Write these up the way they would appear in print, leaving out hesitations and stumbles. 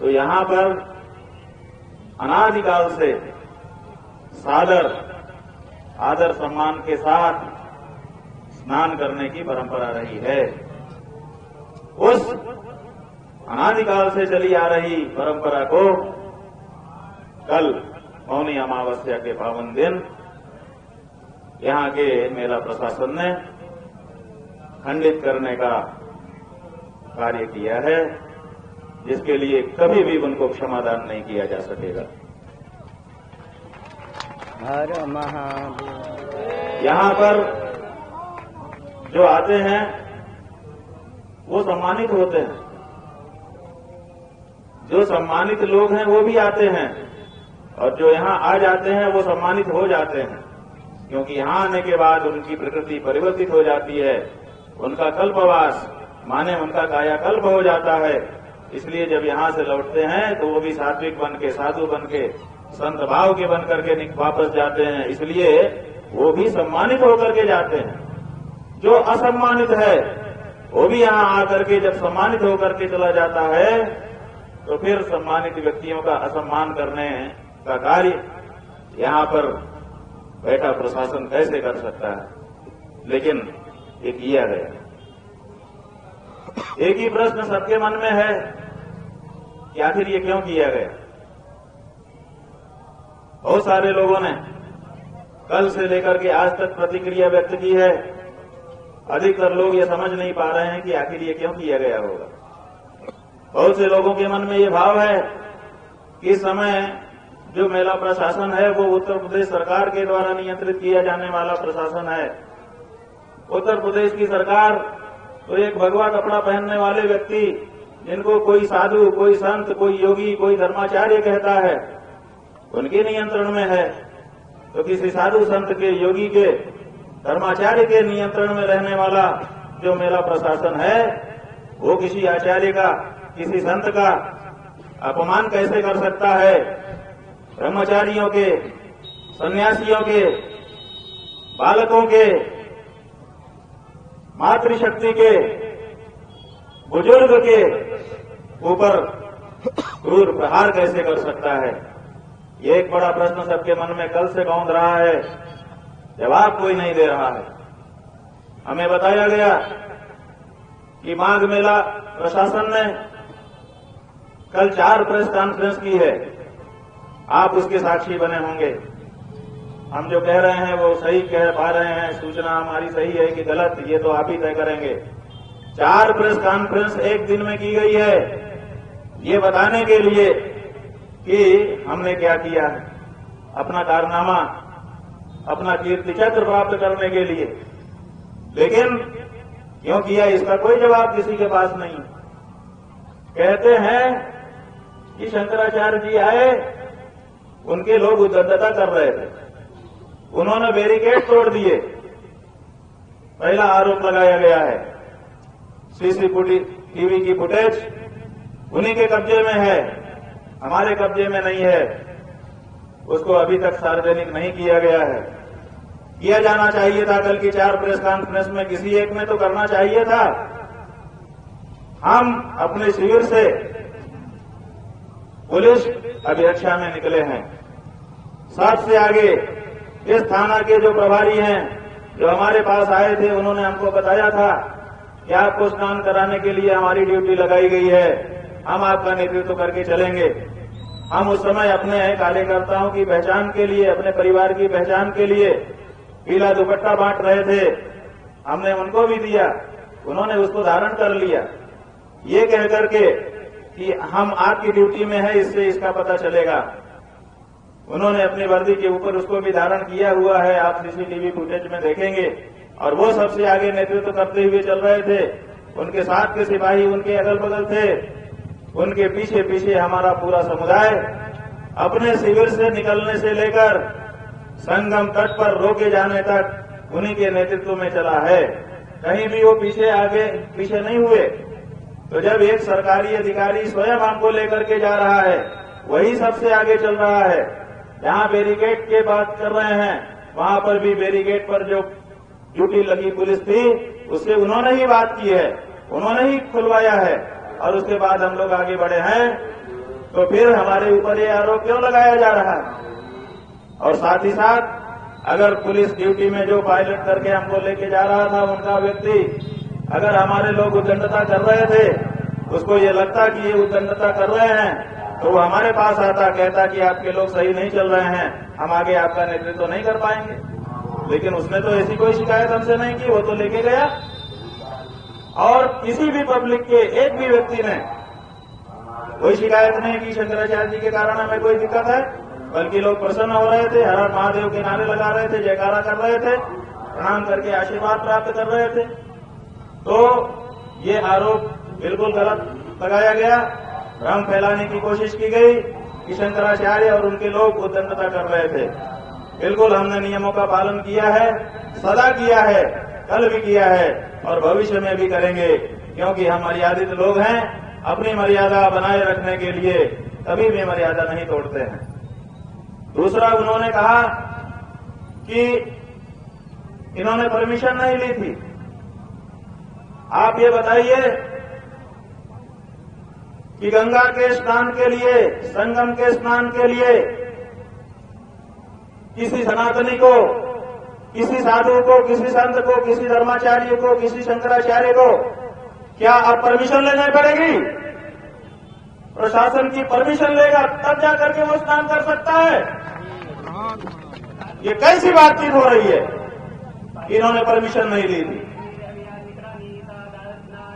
तो यहां पर अनादिकाल से आदर सम्मान के साथ स्नान करने की परंपरा रही है। उस अनादिकाल से चली आ रही परंपरा को कल मौनी अमावस्या के पावन दिन यहां के मेला प्रशासन ने खंडित करने का कार्य किया है, जिसके लिए कभी भी उनको क्षमादान नहीं किया जा सकेगा। हर महादेव। यहां पर जो आते हैं वो सम्मानित होते हैं, जो सम्मानित लोग हैं वो भी आते हैं, और जो यहां आ जाते हैं वो सम्मानित हो जाते हैं, क्योंकि यहां आने के बाद उनकी प्रकृति परिवर्तित हो जाती है, उनका कल्पवास माने उनका कायाकल्प हो जाता है। इसलिए जब यहां से लौटते हैं तो वो भी सात्विक बन के, साधु बन के, संत भाव के बन करके वापस जाते हैं। इसलिए वो भी सम्मानित होकर के जाते हैं। जो असम्मानित है वो भी यहां आकर के जब सम्मानित होकर के चला जाता है तो फिर सम्मानित व्यक्तियों का असम्मान करने का कार्य यहां पर बैठा प्रशासन कैसे कर सकता है। लेकिन ये किया गया। एक ही प्रश्न सबके मन में है कि आखिर ये क्यों किया गया। बहुत सारे लोगों ने कल से लेकर के आज तक प्रतिक्रिया व्यक्त की है। अधिकतर लोग ये समझ नहीं पा रहे हैं कि आखिर ये क्यों किया गया होगा। बहुत से लोगों के मन में ये भाव है कि इस समय जो मेला प्रशासन है वो उत्तर प्रदेश सरकार के द्वारा नियंत्रित किया जाने वाला प्रशासन है। उत्तर प्रदेश की सरकार तो एक भगवा कपड़ा पहनने वाले व्यक्ति, जिनको कोई साधु, कोई संत, कोई योगी, कोई धर्माचार्य कहता है, उनके नियंत्रण में है। तो किसी साधु संत के, योगी के, धर्माचार्य के नियंत्रण में रहने वाला जो मेला प्रशासन है वो किसी आचार्य का, किसी संत का अपमान कैसे कर सकता है। ब्रह्मचारियों के, सन्यासियों के, बालकों के, मातृशक्ति के, बुजुर्ग के ऊपर क्रूर प्रहार कैसे कर सकता है। ये एक बड़ा प्रश्न सबके मन में कल से गौंध रहा है, जवाब कोई नहीं दे रहा है। हमें बताया गया कि माघ मेला प्रशासन ने कल 4 प्रेस कॉन्फ्रेंस की है। आप उसके साक्षी बने होंगे। हम जो कह रहे हैं वो सही कह पा रहे हैं, सूचना हमारी सही है कि गलत, ये तो आप ही तय करेंगे। 4 प्रेस कॉन्फ्रेंस एक दिन में की गई है, ये बताने के लिए कि हमने क्या किया है, अपना कारनामा, अपना कीर्ति चक्र प्राप्त करने के लिए। लेकिन क्यों किया इसका कोई जवाब किसी के पास नहीं। कहते हैं कि शंकराचार्य जी आए, उनके लोग उद्दंडता कर रहे थे, उन्होंने बैरिकेड तोड़ दिए। पहला आरोप लगाया गया है। सीसीटीवी की फुटेज उन्हीं के कब्जे में है, हमारे कब्जे में नहीं है। उसको अभी तक सार्वजनिक नहीं किया गया है। किया जाना चाहिए था। कल की 4 प्रेस कॉन्फ्रेंस में किसी एक में तो करना चाहिए था। हम अपने शिविर से पुलिस अभिरक्षा में निकले हैं। सबसे आगे इस थाना के जो प्रभारी हैं, जो हमारे पास आए थे, उन्होंने हमको बताया था कि आपको स्नान कराने के लिए हमारी ड्यूटी लगाई गई है, हम आपका नेतृत्व करके चलेंगे। हम उस समय अपने कार्यकर्ताओं की पहचान के लिए, अपने परिवार की पहचान के लिए पीला दुपट्टा बांट रहे थे। हमने उनको भी दिया, उन्होंने उसको धारण कर लिया, ये कह करके कि हम आपकी ड्यूटी में है, इससे इसका पता चलेगा। उन्होंने अपनी वर्दी के ऊपर उसको भी धारण किया हुआ है, आप सीसीटीवी फुटेज में देखेंगे। और वो सबसे आगे नेतृत्व करते हुए चल रहे थे। उनके साथ के सिपाही उनके अगल बगल थे, उनके पीछे पीछे हमारा पूरा समुदाय अपने शिविर से निकलने से लेकर संगम तट पर रोके जाने तक उन्हीं के नेतृत्व में चला है। कहीं भी वो पीछे आगे पीछे नहीं हुए। तो जब एक सरकारी अधिकारी स्वयं हमको लेकर के जा रहा है, वही सबसे आगे चल रहा है। जहां बैरिकेड की बात कर रहे हैं, वहां पर भी बैरिकेड पर जो ड्यूटी लगी पुलिस थी, उससे उन्होंने ही बात की है, उन्होंने ही खुलवाया है। और उसके बाद हम लोग आगे बढ़े हैं। तो फिर हमारे ऊपर ये आरोप क्यों लगाया जा रहा है? और साथ ही साथ अगर पुलिस ड्यूटी में जो पायलट करके हमको लेके जा रहा था उनका व्यक्ति, अगर हमारे लोग उद्दंडता कर रहे थे, उसको ये लगता कि ये उद्दंडता कर रहे हैं, तो वो हमारे पास आता, कहता कि आपके लोग सही नहीं चल रहे हैं, हम आगे आपका नेतृत्व तो नहीं कर पाएंगे। लेकिन उसने तो ऐसी कोई शिकायत हमसे नहीं की, वो तो लेके गया। और किसी भी पब्लिक के एक भी व्यक्ति ने कोई शिकायत नहीं की शंकराचार्य जी के कारण हमें कोई दिक्कत है, बल्कि लोग प्रसन्न हो रहे थे, हर हर महादेव के नारे लगा रहे थे, जयकारा कर रहे थे, प्रणाम करके आशीर्वाद प्राप्त कर रहे थे। तो ये आरोप बिल्कुल गलत लगाया गया, भ्रम फैलाने की कोशिश की गई कि शंकराचार्य और उनके लोग उद्दंडता कर रहे थे। बिल्कुल हमने नियमों का पालन किया है, सदा किया है, कल भी किया है और भविष्य में भी करेंगे, क्योंकि हम मर्यादित लोग हैं। अपनी मर्यादा बनाए रखने के लिए कभी भी मर्यादा नहीं तोड़ते हैं। दूसरा, उन्होंने कहा कि इन्होंने परमिशन नहीं ली थी। आप ये बताइए कि गंगा के स्नान के लिए, संगम के स्नान के लिए किसी सनातनी को, किसी साधु को, किसी संत को, किसी धर्माचार्य को, किसी शंकराचार्य को क्या अब परमिशन लेनी पड़ेगी? प्रशासन की परमिशन लेगा तब जाकर के वो स्नान कर सकता है। ये कैसी बातचीत हो रही है? इन्होंने परमिशन नहीं ली थी।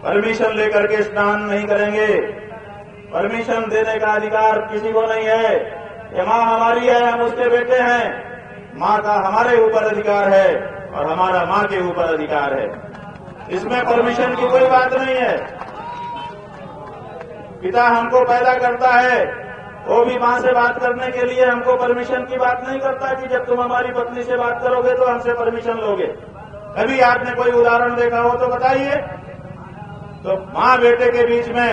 परमिशन लेकर के स्नान नहीं करेंगे। परमिशन देने का अधिकार किसी को नहीं है। ये मां हमारी है, हम उसके बेटे हैं। मां का हमारे ऊपर अधिकार है और हमारा मां के ऊपर अधिकार है। इसमें परमिशन की कोई बात नहीं है। पिता हमको पैदा करता है, वो भी मां से बात करने के लिए हमको परमिशन की बात नहीं करता कि जब तुम हमारी पत्नी से बात करोगे तो हमसे परमिशन लोगे। कभी आपने कोई उदाहरण देखा हो तो बताइए। तो मां बेटे के बीच में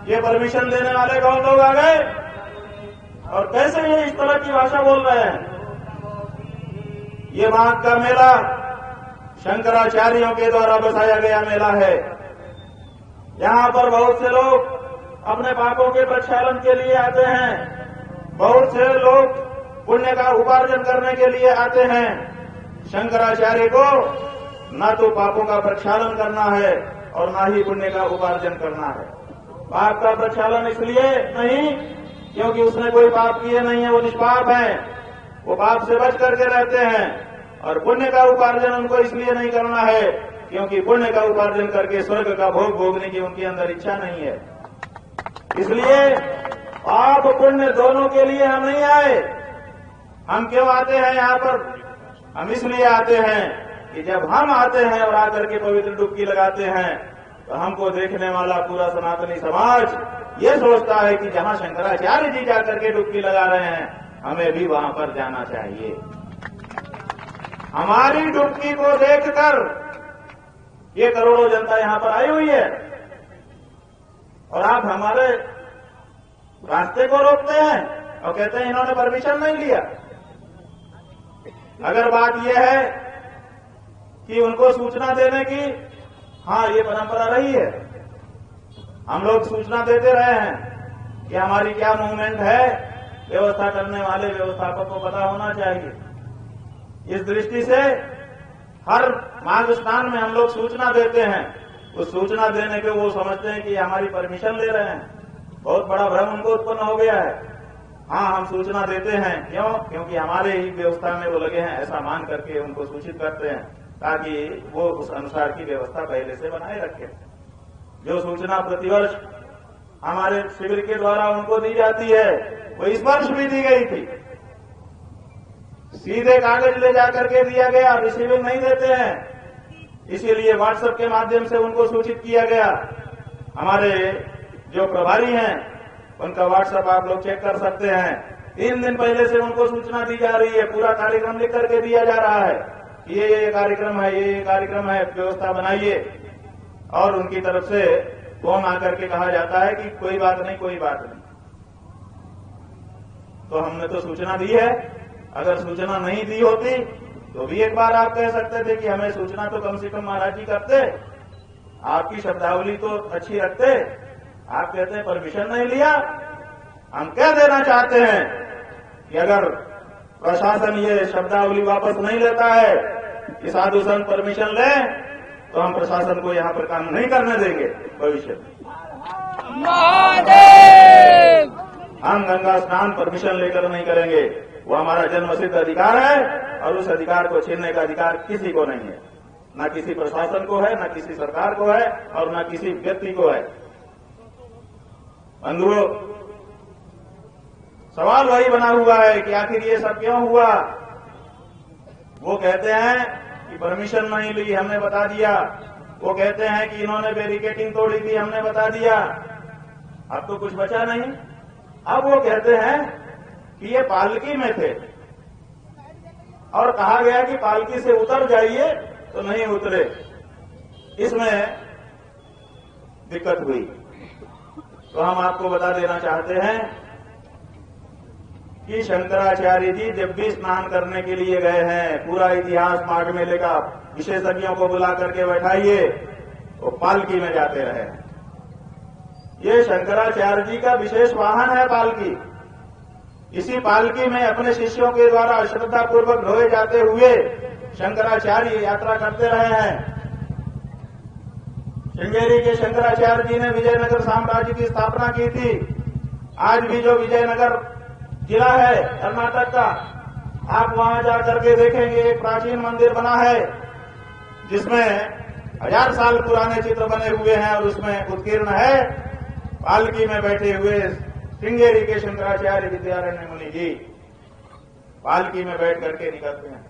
ये परमिशन देने वाले कौन लोग आ गए? और कैसे ये इस तरह की भाषा बोल रहे हैं? ये माघ का मेला शंकराचार्यों के द्वारा बसाया गया मेला है। यहां पर बहुत से लोग अपने पापों के प्रक्षालन के लिए आते हैं, बहुत से लोग पुण्य का उपार्जन करने के लिए आते हैं। शंकराचार्य को न तो पापों का प्रक्षालन करना है और न ही पुण्य का उपार्जन करना है। पाप का प्रक्षालन इसलिए नहीं क्योंकि उसने कोई पाप किए नहीं है, वो निष्पाप है, वो पाप से बच करके रहते हैं। और पुण्य का उपार्जन उनको इसलिए नहीं करना है क्योंकि पुण्य का उपार्जन करके स्वर्ग का भोग भोगने की उनके अंदर इच्छा नहीं है। इसलिए पाप पुण्य दोनों के लिए हम नहीं आए। हम क्यों आते हैं यहाँ पर? हम इसलिए आते हैं कि जब हम आते हैं और आकर के पवित्र डुबकी लगाते हैं तो हमको देखने वाला पूरा सनातनी समाज ये सोचता है कि जहां शंकराचार्य जी जाकर के डुबकी लगा रहे हैं हमें भी वहां पर जाना चाहिए। हमारी डुबकी को देखकर ये करोड़ों जनता यहां पर आई हुई है और आप हमारे रास्ते को रोकते हैं और कहते हैं इन्होंने परमिशन नहीं लिया। अगर बात यह है कि उनको सूचना देने की, हाँ ये परंपरा रही है, हम लोग सूचना देते रहे हैं कि हमारी क्या मूवमेंट है, व्यवस्था करने वाले व्यवस्थापक को पता होना चाहिए। इस दृष्टि से हर माघ स्नान में हम लोग सूचना देते हैं। उस सूचना देने के वो समझते हैं कि हमारी परमिशन ले रहे हैं। बहुत बड़ा भ्रम उनको उत्पन्न हो गया है। हाँ, हम सूचना देते हैं, क्यों? क्योंकि हमारे ही व्यवस्था में वो लगे हैं, ऐसा मान करके उनको सूचित करते हैं ताकि वो उस अनुसार की व्यवस्था पहले से बनाए रखें। जो सूचना प्रतिवर्ष हमारे शिविर के द्वारा उनको दी जाती है वो इस वर्ष भी दी गई थी। सीधे कागज ले जाकर के दिया गया, रिसीविंग नहीं देते हैं, इसीलिए व्हाट्सएप के माध्यम से उनको सूचित किया गया। हमारे जो प्रभारी हैं उनका व्हाट्सएप आप लोग चेक कर सकते हैं। 3 दिन पहले से उनको सूचना दी जा रही है, पूरा कार्यक्रम लिख करके दिया जा रहा है कि ये कार्यक्रम है, ये कार्यक्रम है, व्यवस्था बनाइए। और उनकी तरफ से फोन आकर के कहा जाता है कि कोई बात नहीं, कोई बात नहीं। तो हमने तो सूचना दी है। अगर सूचना नहीं दी होती तो भी एक बार आप कह सकते थे कि हमें सूचना तो कम से कम महाराज जी करते, आपकी शब्दावली तो अच्छी रखते। आप कहते हैं परमिशन नहीं लिया, हम कह देना चाहते हैं कि अगर प्रशासन ये शब्दावली वापस नहीं लेता है कि साधु संत परमिशन ले, तो हम प्रशासन को यहाँ पर काम नहीं करने देंगे भविष्य में। हम गंगा स्नान परमिशन लेकर नहीं करेंगे, वो हमारा जन्मसिद्ध अधिकार है और उस अधिकार को छीनने का अधिकार किसी को नहीं है, न किसी प्रशासन को है, न किसी सरकार को है और न किसी व्यक्ति को है। बंधुओं, सवाल वही बना हुआ है कि आखिर ये सब क्यों हुआ। वो कहते हैं कि परमिशन नहीं ली, हमने बता दिया। वो कहते हैं कि इन्होंने बैरिकेडिंग तोड़ी थी, हमने बता दिया। अब तो कुछ बचा नहीं। अब वो कहते हैं कि ये पालकी में थे और कहा गया कि पालकी से उतर जाइए, तो नहीं उतरे। इसमें दिक्कत हुई। तो हम आपको बता देना चाहते हैं कि शंकराचार्य जी जब भी स्नान करने के लिए गए हैं, पूरा इतिहास माघ मेले का विशेषज्ञों को बुला करके बैठाइए, वो पालकी में जाते रहे। ये शंकराचार्य जी का विशेष वाहन है पालकी। इसी पालकी में अपने शिष्यों के द्वारा श्रद्धा पूर्वक ढोए जाते हुए शंकराचार्य यात्रा करते रहे हैं। श्रृंगेरी के शंकराचार्य जी ने विजयनगर साम्राज्य की स्थापना की थी। आज भी जो विजयनगर जिला है कर्नाटक का, आप वहां जाकर के देखेंगे एक प्राचीन मंदिर बना है जिसमें 1000 साल पुराने चित्र बने हुए हैं और उसमें उत्कीर्ण है पालकी में बैठे हुए श्रृंगेरी के शंकराचार्य विद्यारण्य मुनि जी। पालकी में बैठ करके निकलते हैं।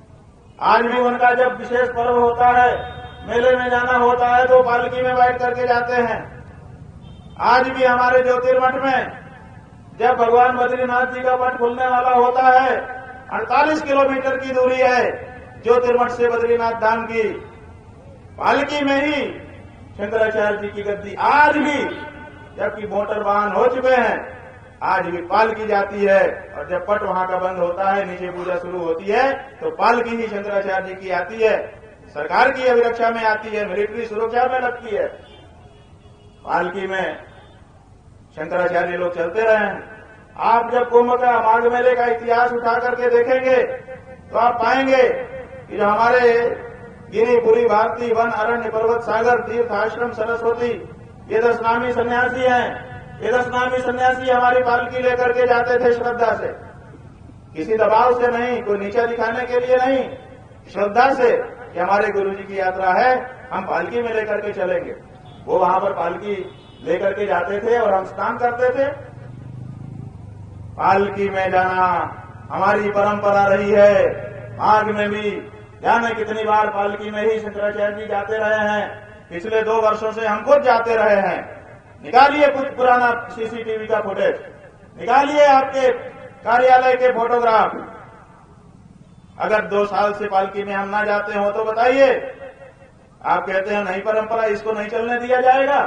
आज भी उनका जब विशेष पर्व होता है, मेले में जाना होता है, तो पालकी में बैठ करके जाते हैं। आज भी हमारे ज्योतिर्मठ में जब भगवान बद्रीनाथ जी का मठ खुलने वाला होता है, 48 किलोमीटर की दूरी है ज्योतिर्मठ से बद्रीनाथ धाम की, पालकी में ही शंकराचार्य जी की गद्दी। आज भी जबकि मोटर वाहन हो चुके हैं, आज भी पालकी जाती है और जब पट वहां का बंद होता है, नीचे पूजा शुरू होती है, तो पालकी ही शंकराचार्य जी की आती है। सरकार की अभिरक्षा में आती है, मिलिट्री सुरक्षा में लगती है। पालकी में शंकराचार्य लोग चलते रहे हैं। आप जब कुंभ का माघ मेले का इतिहास उठा करके देखेंगे तो आप पाएंगे कि जो हमारे गिरी पुरी भारती वन अरण्य पर्वत सागर तीर्थ आश्रम सरस्वती, ये 10 नामी सन्यासी हैं। ये 10 नामी सन्यासी हमारी पालकी लेकर के जाते थे श्रद्धा से, किसी दबाव से नहीं, कोई नीचा दिखाने के लिए नहीं, श्रद्धा से कि हमारे गुरु जी की यात्रा है, हम पालकी में लेकर के चलेंगे। वो वहां पर पालकी लेकर के जाते थे और हम स्नान करते थे। पालकी में जाना हमारी परंपरा रही है। माघ में भी जाने कितनी बार पालकी में ही शंकराचार्य जी जाते रहे हैं। पिछले 2 वर्षों से हम खुद जाते रहे हैं। निकालिए कुछ पुराना सीसीटीवी का फुटेज, निकालिए आपके कार्यालय के फोटोग्राफ। अगर 2 साल से पालकी में हम ना जाते हो तो बताइए। आप कहते हैं नहीं परंपरा, इसको नहीं चलने दिया जाएगा।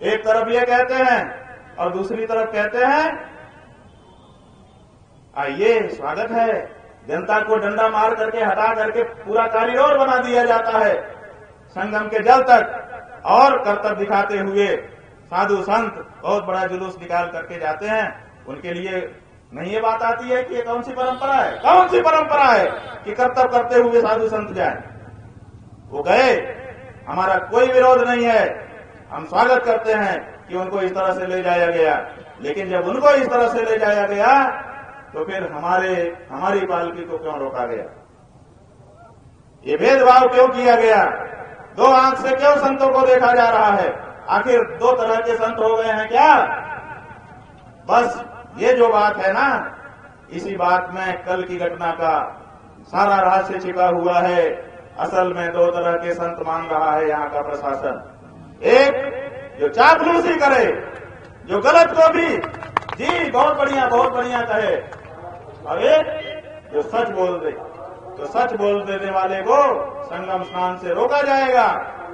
एक तरफ ये कहते हैं और दूसरी तरफ कहते हैं आइए स्वागत है। जनता को डंडा मार करके हटा करके पूरा कॉरिडोर बना दिया जाता है संगम के जल तक, और कर्तव्य दिखाते हुए साधु संत बहुत बड़ा जुलूस निकाल करके जाते हैं। उनके लिए नहीं ये बात आती है कि ये कौन सी परंपरा है, कौन सी परंपरा है कि कर्तव्य करते हुए साधु संत जाए। वो गए, हमारा कोई विरोध नहीं है, हम स्वागत करते हैं कि उनको इस तरह से ले जाया गया। लेकिन जब उनको इस तरह से ले जाया गया तो फिर हमारी पालकी को क्यों रोका गया? ये भेदभाव क्यों किया गया? 2 आंख से क्यों संतों को देखा जा रहा है? आखिर 2 तरह के संत हो गए हैं क्या? बस ये जो बात है ना, इसी बात में कल की घटना का सारा रहस्य छिपा हुआ है। असल में 2 तरह के संत मान रहा है यहाँ का प्रशासन। एक जो चापलूसी करे, जो गलत को भी जी बहुत बढ़िया कहे, और एक जो सच बोल दे। तो सच बोल देने वाले को संगम स्नान से रोका जाएगा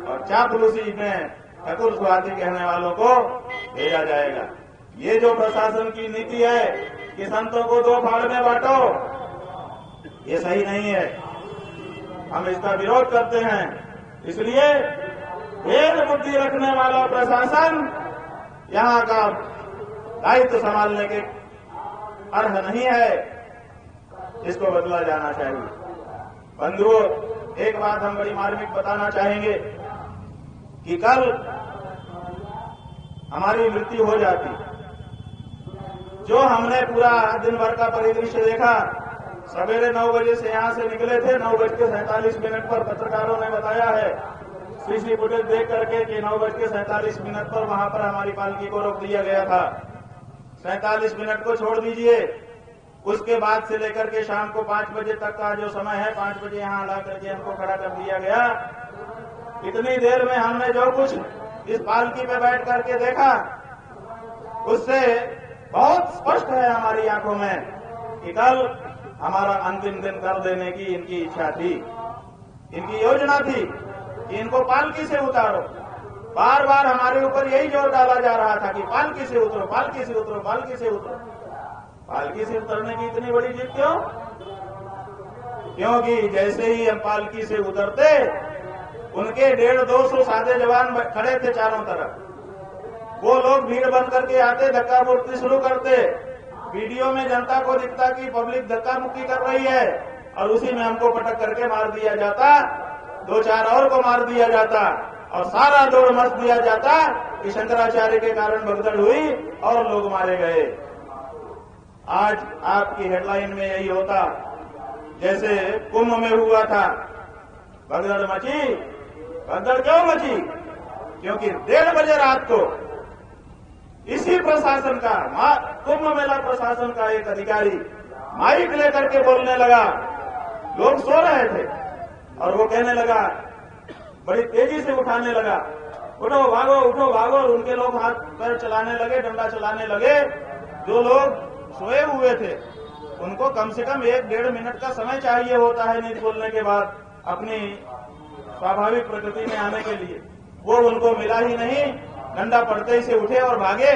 और चापलूसी में ठकुर स्वाति कहने वालों को भेजा जाएगा। ये जो प्रशासन की नीति है कि संतों को 2 फाड़ में बांटो, ये सही नहीं है। हम इसका विरोध करते हैं। इसलिए भेद बुद्धि रखने वाला प्रशासन यहाँ का दायित्व संभालने के अर्ह नहीं है, इसको बदला जाना चाहिए। बंधुओं, एक बात हम बड़ी मार्मिक बताना चाहेंगे कि कल हमारी मृत्यु हो जाती, जो हमने पूरा दिन भर का परिदृश्य देखा, सवेरे 9 बजे से यहां से निकले थे, 9:47 पर पत्रकारों ने बताया है सीसी फुटेज देख करके कि 9:47 पर वहां पर हमारी पालकी को रोक दिया गया था। 47 मिनट को छोड़ दीजिए, उसके बाद से लेकर के शाम को 5 बजे तक का जो समय है, 5 बजे यहां ला करके हमको खड़ा कर दिया गया। इतनी देर में हमने जो कुछ इस पालकी पे बैठ करके देखा, उससे बहुत स्पष्ट है हमारी आंखों में कि कल हमारा अंतिम दिन कर देने की इनकी इच्छा थी, इनकी योजना थी कि इनको पालकी से उतारो। बार बार हमारे ऊपर यही जोर डाला जा रहा था कि पालकी से उतरो, पालकी से उतरो, पालकी से उतरो। पालकी से उतरने की इतनी बड़ी जिद क्यों? क्योंकि जैसे ही हम पालकी से उतरते, उनके 150-200 सादे जवान खड़े थे चारों तरफ। वो लोग भीड़ बन करके आते, धक्का मुक्की शुरू करते। वीडियो में जनता को दिखता कि पब्लिक धक्का मुक्की कर रही है, और उसी में हमको पटक करके मार दिया जाता, 2-4 और को मार दिया जाता, और सारा दौड़ मच दिया जाता कि शंकराचार्य के कारण भगदड़ हुई और लोग मारे गए। आज आपकी हेडलाइन में यही होता जैसे कुंभ में हुआ था, भगदड़ मची। भगदड़ क्यों मची? क्योंकि 1:30 बजे रात को इसी प्रशासन का, कुंभ मेला प्रशासन का एक अधिकारी माइक लेकर के बोलने लगा। लोग सो रहे थे और वो कहने लगा, बड़ी तेजी से उठाने लगा, उठो भागो, उठो भागो। और उनके लोग हाथ पैर चलाने लगे, डंडा चलाने लगे। जो लोग सोए हुए थे उनको कम से कम 1-1.5 मिनट का समय चाहिए होता है नींद बोलने के बाद अपनी स्वाभाविक प्रकृति में आने के लिए। वो उनको मिला ही नहीं। डंडा पड़ते ही से उठे और भागे,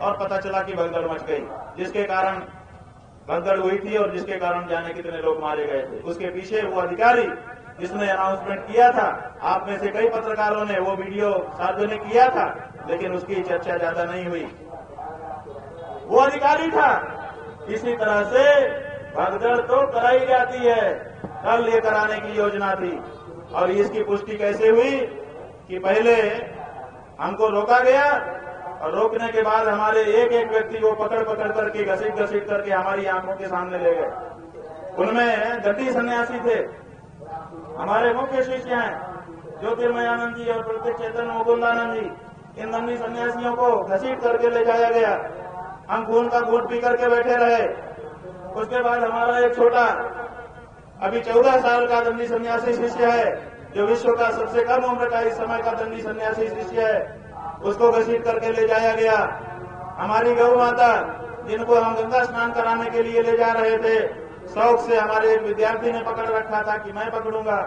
और पता चला कि भगदड़ मच गई, जिसके कारण भगदड़ हुई थी और जिसके कारण जाने कितने लोग मारे गए थे। उसके पीछे वो अधिकारी जिसने अनाउंसमेंट किया था, आप में से कई पत्रकारों ने वो वीडियो सार्वजनिक किया था, लेकिन उसकी चर्चा ज्यादा नहीं हुई। वो अधिकारी था। इसी तरह से भगदड़ तो कराई जाती है, कल ये कराने की योजना थी। और इसकी पुष्टि कैसे हुई कि पहले हमको रोका गया, और रोकने के बाद हमारे एक एक व्यक्ति को पकड़ पकड़ करके घसीट करके हमारी आंखों के सामने ले गए। उनमें दंडी सन्यासी थे, हमारे मुख्य शिष्य हैं ज्योतिर्मयानंद जी और प्रत्यक्ष चैतन्य मुकुंदानंद जी। इन दंडी सन्यासियों को घसीट करके ले जाया गया। हम खून का घूंट पी करके बैठे रहे। उसके बाद हमारा एक छोटा, अभी 14 साल का दंडी सन्यासी शिष्य है, जो विश्व का सबसे कम उम्र का इस समय का दंडी सन्यासी शिष्य है, उसको घसीट करके ले जाया गया। हमारी गौ माता, जिनको हम गंगा स्नान कराने के लिए ले जा रहे थे, शौक से हमारे एक विद्यार्थी ने पकड़ रखा था कि मैं पकड़ूंगा।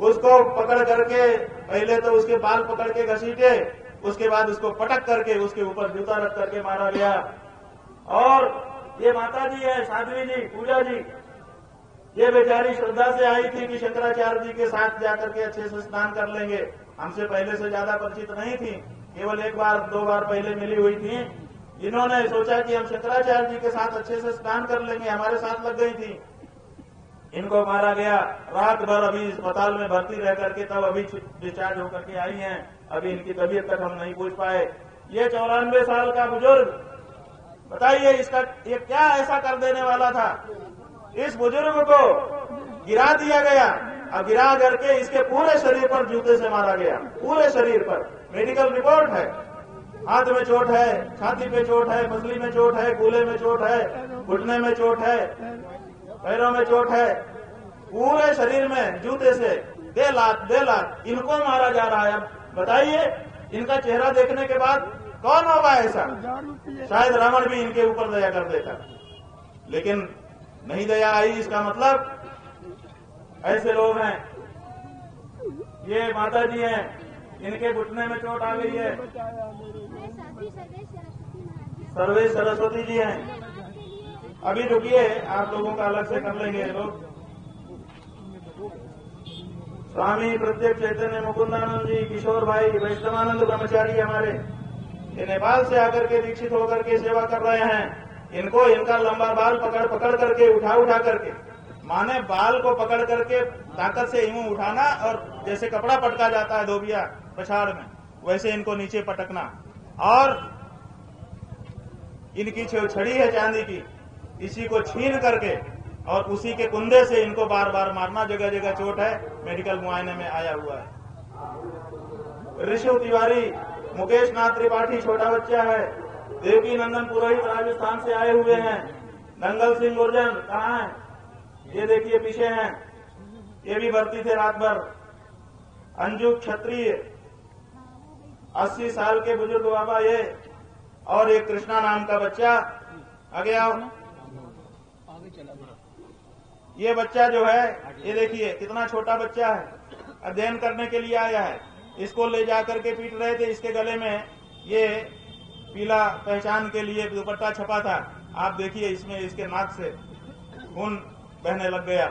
उसको पकड़ करके पहले तो उसके बाल पकड़ के घसीटे, उसके बाद उसको पटक करके उसके ऊपर जूता रख करके मारा गया। और ये माता जी है, साध्वी जी, पूजा जी, ये बेचारी श्रद्धा से आई थी कि शंकराचार्य जी के साथ जाकर के अच्छे से स्नान कर लेंगे। हमसे पहले से ज्यादा परिचित नहीं थी, केवल 1-2 बार पहले मिली हुई थी। इन्होंने सोचा कि हम शंकराचार्य जी के साथ अच्छे से स्नान कर लेंगे, हमारे साथ लग गई थी। इनको मारा गया। रात भर अभी अस्पताल में भर्ती रह करके तब अभी डिस्चार्ज होकर के आई हैं। अभी इनकी तबीयत तक हम नहीं पूछ पाए। ये 94 साल का बुजुर्ग, बताइए इसका ये क्या ऐसा कर देने वाला था? इस बुजुर्ग को गिरा दिया गया। अब गिरा करके इसके पूरे शरीर पर जूते से मारा गया, पूरे शरीर पर। मेडिकल रिपोर्ट है, हाथ में चोट है, छाती पे चोट है, पसली में चोट है, कूल्हे में चोट है, घुटने में चोट है, पैरों में चोट है, पूरे शरीर में जूते से दे लात इनको मारा जा रहा है। अब बताइए, इनका चेहरा देखने के बाद कौन होगा ऐसा? शायद रावण भी इनके ऊपर दया कर देता, लेकिन नहीं दया आई। इसका मतलब ऐसे लोग हैं। ये माता जी हैं, इनके घुटने में चोट आ गई है। सर्वे सरस्वती जी हैं। अभी रुकिए, आप लोगों का अलग से कर लेंगे लोग। स्वामी प्रत्यक्ष चैतन्य मुकुंदानंद जी, किशोर भाई, वैष्णवानंद ब्रह्मचारी हमारे, ये नेपाल से आकर के दीक्षित होकर के सेवा कर रहे हैं। इनको इनका लंबा बाल पकड़ पकड़ करके उठा करके, माने बाल को पकड़ करके ताकत से यूं उठाना और जैसे कपड़ा पटका जाता है धोबिया पछाड़ में, वैसे इनको नीचे पटकना। और इनकी छड़ी है चांदी की, इसी को छीन करके और उसी के कुंदे से इनको बार बार मारना। जगह जगह चोट है, मेडिकल मुआयने में आया हुआ है। ऋषभ तिवारी, मुकेश नाथ त्रिपाठी छोटा बच्चा है। देवकी नंदन पुरोहित राजस्थान से आए हुए हैं। दंगल सिंह गुर्जर कहाँ है? ये देखिए पीछे हैं, ये भी भर्ती थे रात भर। अंजू क्षत्रिय 80 साल के बुजुर्ग बाबा ये, और एक कृष्णा नाम का बच्चा। आगे आओ। ये बच्चा जो है, ये देखिए कितना छोटा बच्चा है, अध्ययन करने के लिए आया है। इसको ले जाकर के पीट रहे थे। इसके गले में ये पीला पहचान के लिए दुपट्टा छपा था। आप देखिए इसमें इसके नाक से खून बहने लग गया।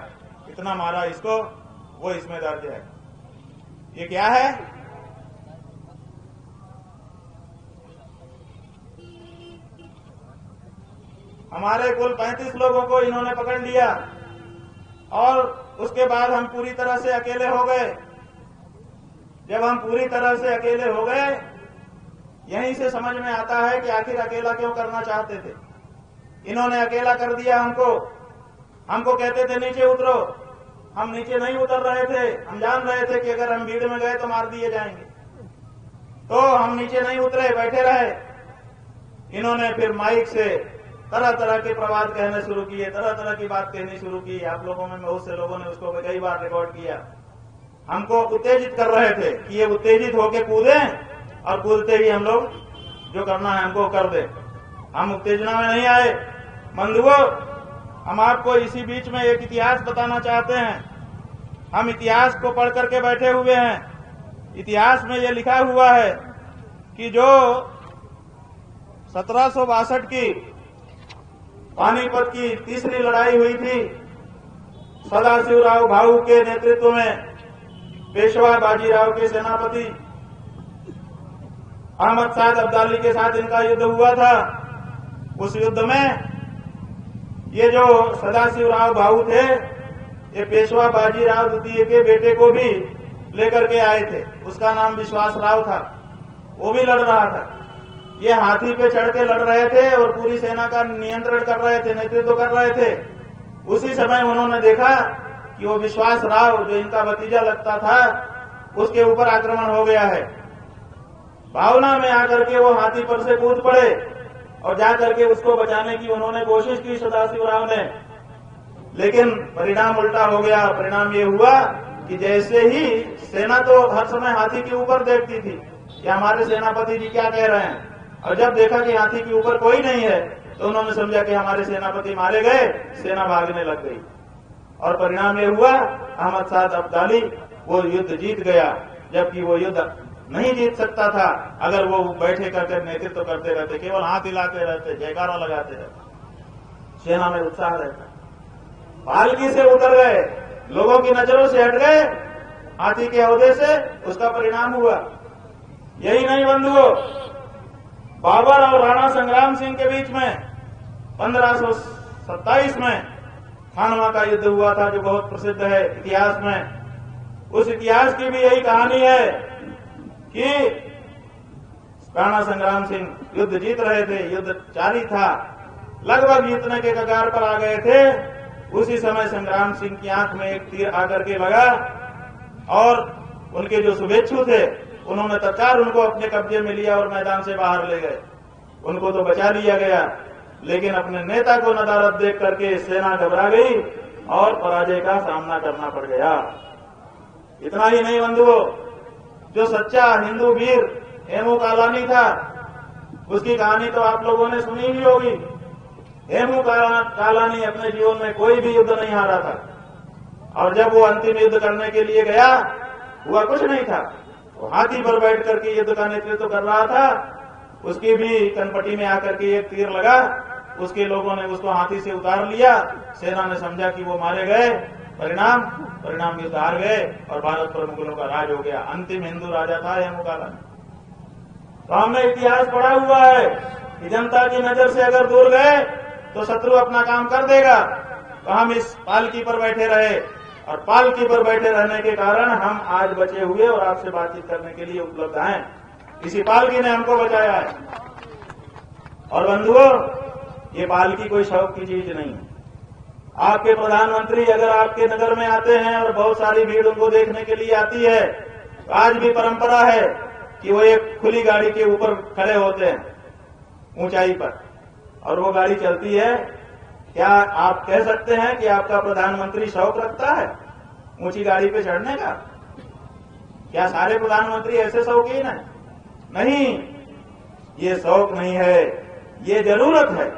इतना मारा इसको, वो इसमें दर्ज है। ये क्या है? हमारे कुल 35 लोगों को इन्होंने पकड़ लिया और उसके बाद हम पूरी तरह से अकेले हो गए। जब हम पूरी तरह से अकेले हो गए, यहीं से समझ में आता है कि आखिर अकेला क्यों करना चाहते थे। इन्होंने अकेला कर दिया हमको कहते थे नीचे उतरो। हम नीचे नहीं उतर रहे थे। हम जान रहे थे कि अगर हम भीड़ में गए तो मार दिए जाएंगे, तो हम नीचे नहीं उतरे, बैठे रहे। इन्होंने फिर माइक से तरह तरह के प्रवाद कहने शुरू किए, तरह तरह की बात कहनी शुरू की। आप लोगों में बहुत से लोगों ने उसको कई बार रिकॉर्ड किया। हमको उत्तेजित कर रहे थे कि ये उत्तेजित होके कूदें और कूदते ही हम लोग जो करना है हमको कर दें। हम उत्तेजना में नहीं आए। बंधुओं, हम आपको इसी बीच में एक इतिहास बताना चाहते हैं। हम इतिहास को पढ़ करके बैठे हुए हैं। इतिहास में ये लिखा हुआ है कि जो 1762 की पानीपत की तीसरी लड़ाई हुई थी, सदाशिवराव भाऊ के नेतृत्व में पेशवा बाजीराव के सेनापति अहमद साद अब्दाली के साथ इनका युद्ध हुआ था। उस युद्ध में ये जो सदाशिवराव भाऊ थे, ये पेशवा बाजीराव द्वितीय के बेटे को भी लेकर के आए थे। उसका नाम विश्वास राव था। वो भी लड़ रहा था। ये हाथी पे चढ़ के लड़ रहे थे और पूरी सेना का नियंत्रण कर रहे थे, नेतृत्व कर रहे थे। उसी समय उन्होंने देखा कि वो विश्वास राव जो इनका भतीजा लगता था, उसके ऊपर आक्रमण हो गया है। भावना में आकर के वो हाथी पर से कूद पड़े और जाकर के उसको बचाने की उन्होंने कोशिश की सदाशिवराव ने, लेकिन परिणाम उल्टा हो गया। परिणाम ये हुआ कि जैसे ही सेना तो हर समय हाथी के ऊपर देखती थी कि हमारे सेनापति जी क्या कह रहे हैं, और जब देखा कि हाथी के ऊपर कोई नहीं है तो उन्होंने समझा कि हमारे सेनापति मारे गए, सेना भागने लग गई। और परिणाम ये हुआ अहमद साद अब्दाली वो युद्ध जीत गया, जबकि वो युद्ध नहीं जीत सकता था अगर वो बैठे करके नेतृत्व करते रहते, केवल हाथ हिलाते रहते, जयकारा लगाते रहते, सेना में उत्साह रहता। पालकी से उतर गए, लोगों की नजरों से हट गए हाथी के ओहदे से, उसका परिणाम हुआ। यही नहीं बंधुओं, बाबर और राणा संग्राम सिंह के बीच में 1527 में खानवा का युद्ध हुआ था, जो बहुत प्रसिद्ध है इतिहास में। उस इतिहास की भी यही कहानी है कि राणा संग्राम सिंह युद्ध जीत रहे थे, युद्ध जारी था, लगभग जीतने के कगार पर आ गए थे। उसी समय संग्राम सिंह की आंख में एक तीर आकर के लगा और उनके जो शुभेच्छु थे उन्होंने तत्काल उनको अपने कब्जे में लिया और मैदान से बाहर ले गए। उनको तो बचा लिया गया, लेकिन अपने नेता को नदारद देख करके सेना घबरा गई और पराजय का सामना करना पड़ गया। इतना ही नहीं बंधुओं, जो सच्चा हिंदू वीर हेमू कालानी था, उसकी कहानी तो आप लोगों ने सुनी ही होगी। हेमू कालानी अपने जीवन में कोई भी युद्ध नहीं हारा था, और जब वो अंतिम युद्ध करने के लिए गया, हुआ कुछ नहीं था। वो हाथी पर बैठ करके युद्ध का नेतृत्व कर रहा था। उसकी भी कनपटी में आकर के एक तीर लगा, उसके लोगों ने उसको हाथी से उतार लिया। सेना ने समझा कि वो मारे गए, परिणाम युद्ध हार गए और भारत पर मुगलों का राज हो गया। अंतिम हिंदू राजा था हेमू कालानी। तो हमने इतिहास पढ़ा हुआ है कि जनता की नजर से अगर दूर गए तो शत्रु अपना काम कर देगा। तो हम इस पालकी पर बैठे रहे और पालकी पर बैठे रहने के कारण हम आज बचे हुए और आपसे बातचीत करने के लिए उपलब्ध हैं। इसी पालकी ने हमको बचाया है। और बंधुओं, ये पालकी कोई शौक की चीज नहीं है। आपके प्रधानमंत्री अगर आपके नगर में आते हैं और बहुत सारी भीड़ उनको देखने के लिए आती है, तो आज भी परंपरा है कि वो एक खुली गाड़ी के ऊपर खड़े होते हैं ऊंचाई पर और वो गाड़ी चलती है। क्या आप कह सकते हैं कि आपका प्रधानमंत्री शौक रखता है ऊंची गाड़ी पे चढ़ने का? क्या सारे प्रधानमंत्री ऐसे शौकीन हैं? नहीं, ये शौक नहीं है, ये जरूरत है।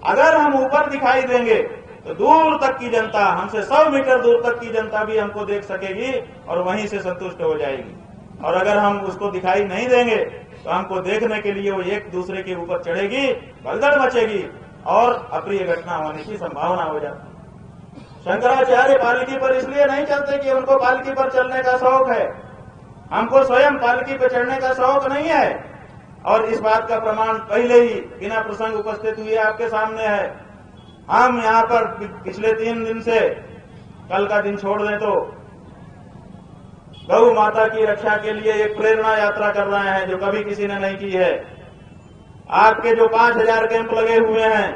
अगर हम ऊपर दिखाई देंगे तो दूर तक की जनता, हमसे 100 मीटर दूर तक की जनता भी हमको देख सकेगी और वहीं से संतुष्ट हो जाएगी। और अगर हम उसको दिखाई नहीं देंगे तो हमको देखने के लिए वो एक दूसरे के ऊपर चढ़ेगी, भगदड़ मचेगी और अप्रिय घटना होने की संभावना हो जाती। शंकराचार्य पालकी पर इसलिए नहीं चलते कि उनको पालकी पर चलने का शौक है। हमको स्वयं पालकी पर चढ़ने का शौक नहीं है। और इस बात का प्रमाण पहले ही बिना प्रसंग उपस्थित हुए आपके सामने है। हम यहाँ पर पिछले 3 दिन से, कल का दिन छोड़ दें तो, गौ माता की रक्षा के लिए एक प्रेरणा यात्रा कर रहे हैं जो कभी किसी ने नहीं की है। आपके जो 5000 कैंप लगे हुए हैं,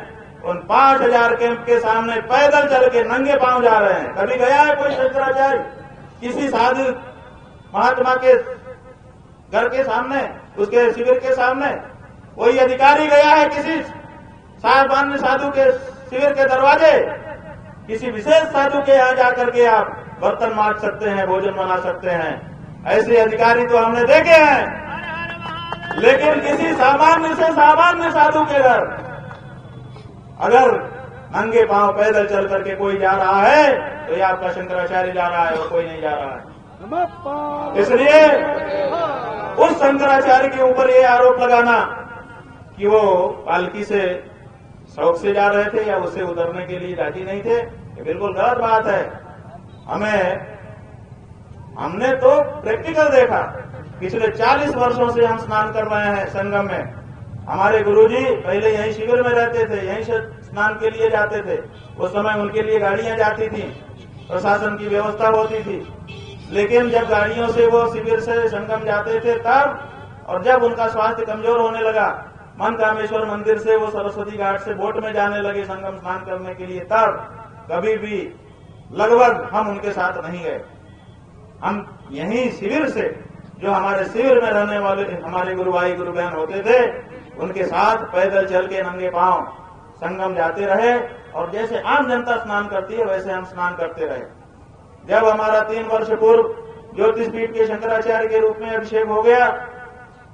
उन 5000 कैंप के सामने पैदल चल के नंगे पांव जा रहे हैं। कभी गया है कोई शंकराचार्य किसी साधु महात्मा के घर के सामने, उसके शिविर के सामने? कोई अधिकारी गया है किसी सामान्य साधु के शिविर के दरवाजे? किसी विशेष साधु के यहाँ जाकर के आप बर्तन मांज सकते हैं, भोजन बना सकते हैं? ऐसे अधिकारी तो हमने देखे हैं। लेकिन किसी सामान्य से सामान्य साधु के घर अगर नंगे पांव पैदल चल करके कोई जा रहा है तो ये आपका शंकराचार्य जा रहा है और कोई नहीं जा रहा है। इसलिए उस शंकराचार्य के ऊपर ये आरोप लगाना कि वो पालकी से शौक से जा रहे थे या उसे उतरने के लिए राजी नहीं थे, ये बिल्कुल गलत बात है। हमने तो प्रैक्टिकल देखा। पिछले 40 वर्षों से हम स्नान कर रहे हैं संगम में। हमारे गुरुजी पहले यहीं शिविर में रहते थे, यहीं से स्नान के लिए जाते थे। उस समय उनके लिए गाड़ियां जाती थी, प्रशासन की व्यवस्था होती थी। लेकिन जब गाड़ियों से वो शिविर से संगम जाते थे तब, और जब उनका स्वास्थ्य कमजोर होने लगा, मनकामेश्वर मंदिर से वो सरस्वती घाट से बोट में जाने लगे संगम स्नान करने के लिए, तब कभी भी लगभग हम उनके साथ नहीं गए। हम यहीं शिविर से, जो हमारे शिविर में रहने वाले हमारे गुरु भाई गुरु बहन होते थे, उनके साथ पैदल चल के नंगे पांव संगम जाते रहे और जैसे आम जनता स्नान करती है वैसे हम स्नान करते रहे। जब हमारा 3 वर्ष पूर्व ज्योतिषपीठ के शंकराचार्य के रूप में अभिषेक हो गया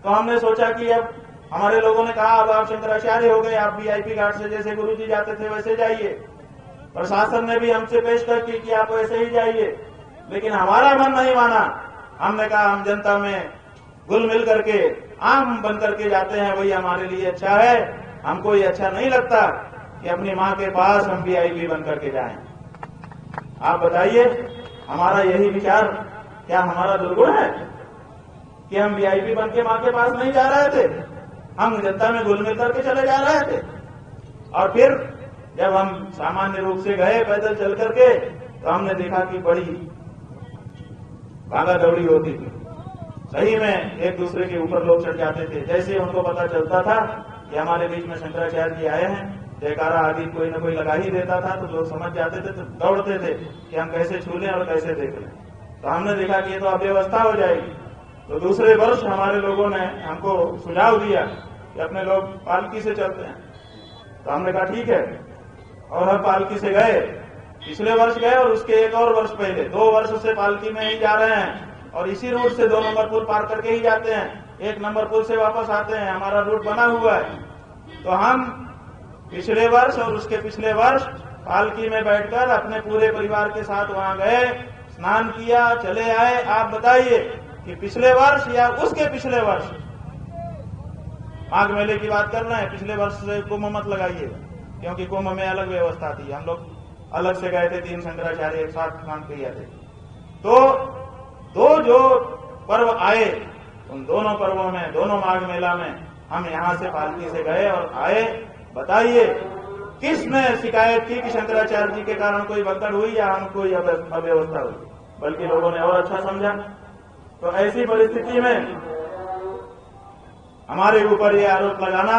तो हमने सोचा कि अब हमारे लोगों ने कहा अब आप शंकराचार्य हो गए, आप वीआईपी घाट से जैसे गुरुजी जाते थे वैसे जाइए। प्रशासन ने भी हमसे पेशकश की कि आप वैसे ही जाइए, लेकिन हमारा मन नहीं माना। हमने कहा हम जनता में घुल मिल करके आम बन करके जाते हैं, वही हमारे लिए अच्छा है। हमको ये अच्छा नहीं लगता कि अपनी माँ के पास हम वीआईपी बन करके जाएं। आप बताइए, हमारा यही विचार क्या हमारा दुर्गुण है कि हम वीआईपी बन के माँ के पास नहीं जा रहे थे? हम जनता में घुल मिल करके चले जा रहे थे। और फिर जब हम सामान्य रूप से गए पैदल चल करके तो हमने देखा कि बड़ी भागा दौड़ी होती थी। सही में एक दूसरे के ऊपर लोग चढ़ जाते थे। जैसे उनको पता चलता था कि हमारे बीच में शंकराचार्य जी आए हैं, जयकारा आदि कोई न कोई लगा ही देता था, तो लोग समझ जाते थे, तो दौड़ते थे कि हम कैसे छू लें और कैसे देख लें। तो हमने देखा कि ये तो अव्यवस्था हो जाएगी। तो दूसरे वर्ष हमारे लोगों ने हमको सुझाव दिया कि अपने लोग पालकी से चलते हैं। तो हमने कहा ठीक है, और हम पालकी से गए। पिछले वर्ष गए और उसके एक और वर्ष पहले 2 वर्ष से पालकी में ही जा रहे हैं और इसी रूट से 2 नंबर पुल पार करके ही जाते हैं, 1 नंबर पुल से वापस आते हैं। हमारा रूट बना हुआ है। तो हम पिछले वर्ष और उसके पिछले वर्ष पालकी में बैठकर अपने पूरे परिवार के साथ वहां गए, स्नान किया, चले आए। आप बताइए कि पिछले वर्ष या उसके पिछले वर्ष, माघ मेले की बात कर रहे हैं, पिछले वर्ष से कुंभ मत लगाइए, क्योंकि कुंभ में अलग व्यवस्था थी। हम लोग अलग से गए थे, 3 शंकराचार्य एक साथ स्नान किए थे। तो 2 जो पर्व आए उन दोनों पर्वों में, दोनों माघ मेला में हम यहाँ से पालकी से गए और आए। बताइए किसने शिकायत की कि शंकराचार्य जी के कारण कोई भगदड़ हुई या हम कोई अव्यवस्था हुई, बल्कि लोगों ने और अच्छा समझा। तो ऐसी परिस्थिति में हमारे ऊपर ये आरोप लगाना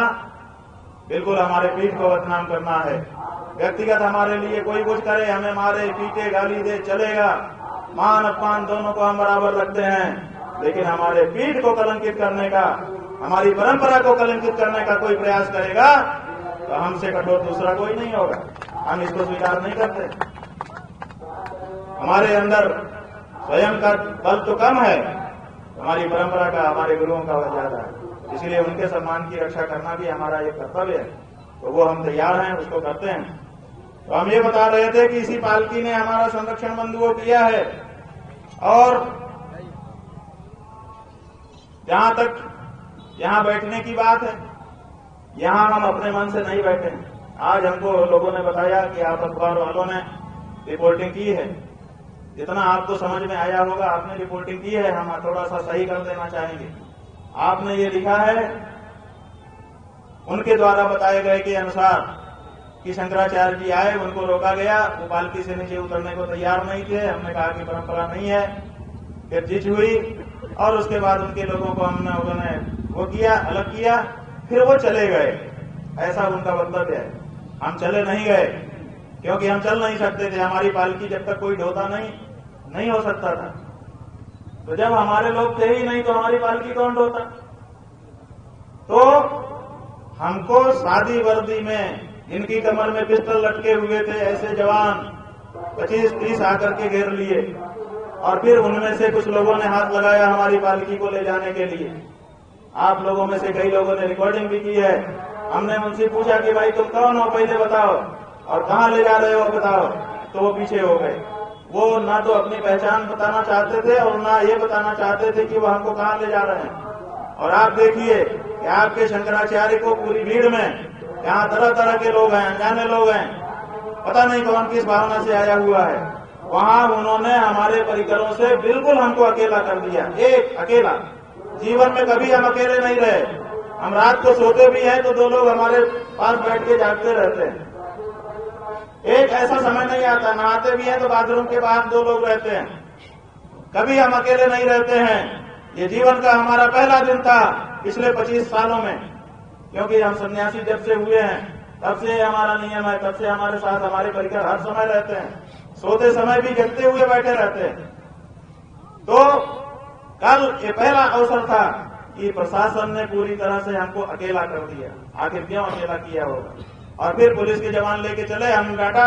बिल्कुल हमारे पीठ को बदनाम करना है। व्यक्तिगत हमारे लिए कोई कुछ करे, हमें मारे पीटे गाली दे, चलेगा। मान अपमान दोनों को हम बराबर रखते हैं, लेकिन हमारे पीठ को कलंकित करने का, हमारी परंपरा को कलंकित करने का कोई प्रयास करेगा तो हमसे कठोर दूसरा कोई नहीं होगा। हम इसको स्वीकार नहीं करते। हमारे अंदर स्वयं का बल तो कम है, हमारी परंपरा का, हमारे गुरुओं का बल ज्यादा है। इसलिए उनके सम्मान की रक्षा करना भी हमारा एक कर्तव्य है। तो वो हम तैयार हैं, उसको करते हैं। तो हम ये बता रहे थे कि इसी पालकी ने हमारा संरक्षण बंधुओं किया है। और जहां तक यहां बैठने की बात है, यहां हम अपने मन से नहीं बैठे हैं। आज हमको लोगों ने बताया कि आप अखबार वालों ने रिपोर्टिंग की है। जितना आपको समझ में आया होगा आपने रिपोर्टिंग की है, हम थोड़ा सा सही कर देना चाहेंगे। आपने ये लिखा है उनके द्वारा बताए गए के अनुसार कि शंकराचार्य जी आए, उनको रोका गया, वो पालकी से नीचे उतरने को तैयार नहीं थे। हमने कहा कि परंपरा नहीं है। फिर जिद हुई और उसके बाद उनके लोगों को उन्होंने वो किया, अलग किया, फिर वो चले गए। ऐसा उनका वक्तव्य है। हम चले नहीं गए क्योंकि हम चल नहीं सकते थे। हमारी पालकी जब तक कोई ढोता नहीं हो सकता था। तो जब हमारे लोग थे ही नहीं तो हमारी पालकी कौन ढोता? तो हमको सादी वर्दी में, इनकी कमर में पिस्टल लटके हुए थे, ऐसे जवान 25-30 आकर के घेर लिए और फिर उनमें से कुछ लोगों ने हाथ लगाया हमारी पालकी को ले जाने के लिए। आप लोगों में से कई लोगों ने रिकॉर्डिंग भी की है। हमने उनसे पूछा कि भाई तुम कौन हो, पहले बताओ, और कहां ले जा रहे हो बताओ। तो वो पीछे हो गए। वो ना तो अपनी पहचान बताना चाहते थे और ना ये बताना चाहते थे कि वो हमको कहां ले जा रहे हैं। और आप देखिए कि आपके शंकराचार्य को पूरी भीड़ में, यहाँ तरह तरह के लोग हैं, अनजाने लोग हैं, पता नहीं कौन किस भावना से आया हुआ है, वहां उन्होंने हमारे परिकरों से बिल्कुल हमको अकेला कर दिया। एक अकेला, जीवन में कभी हम अकेले नहीं रहे। हम रात को सोते भी हैं तो 2 लोग हमारे पास बैठ के जागते रहते हैं। एक ऐसा समय नहीं आता, नहाते भी हैं तो बाथरूम के बाहर 2 लोग रहते हैं। कभी हम अकेले नहीं रहते हैं। ये जीवन का हमारा पहला दिन था पिछले 25 सालों में, क्योंकि हम सन्यासी जब से हुए हैं तब से हमारा नियम है, तब से हमारे साथ हमारे परिकर हर समय रहते हैं। सोते समय भी जगते हुए बैठे रहते हैं। तो कल ये पहला अवसर था कि प्रशासन ने पूरी तरह से हमको अकेला कर दिया। आखिर क्यों अकेला किया होगा? और फिर पुलिस के जवान लेके चले। हम डांटा,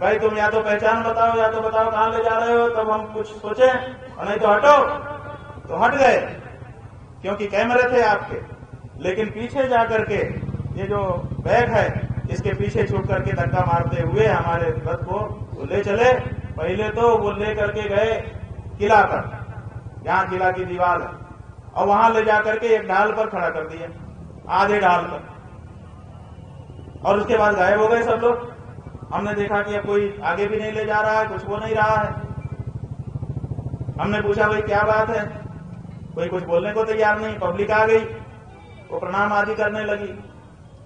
भाई तुम या तो पहचान बताओ या तो बताओ कहां ले जा रहे हो। तब हम कुछ सोचे और नहीं तो हटो, तो हट गए क्योंकि कैमरे थे आपके। लेकिन पीछे जाकर के ये जो बैग है इसके पीछे छुप करके धक्का मारते हुए हमारे रथ को वो ले चले। पहले तो वो ले करके गए किला पर, जहां किला की दीवार है, और वहां ले जाकर के एक ढाल पर खड़ा कर दिया, आधे ढाल पर, और उसके बाद गायब हो गए सब लोग। हमने देखा कि अब कोई आगे भी नहीं ले जा रहा है, कुछ हो नहीं रहा है। हमने पूछा भाई क्या बात है? कोई कुछ बोलने को तैयार नहीं। पब्लिक आ गई, वो प्रणाम आदि करने लगी।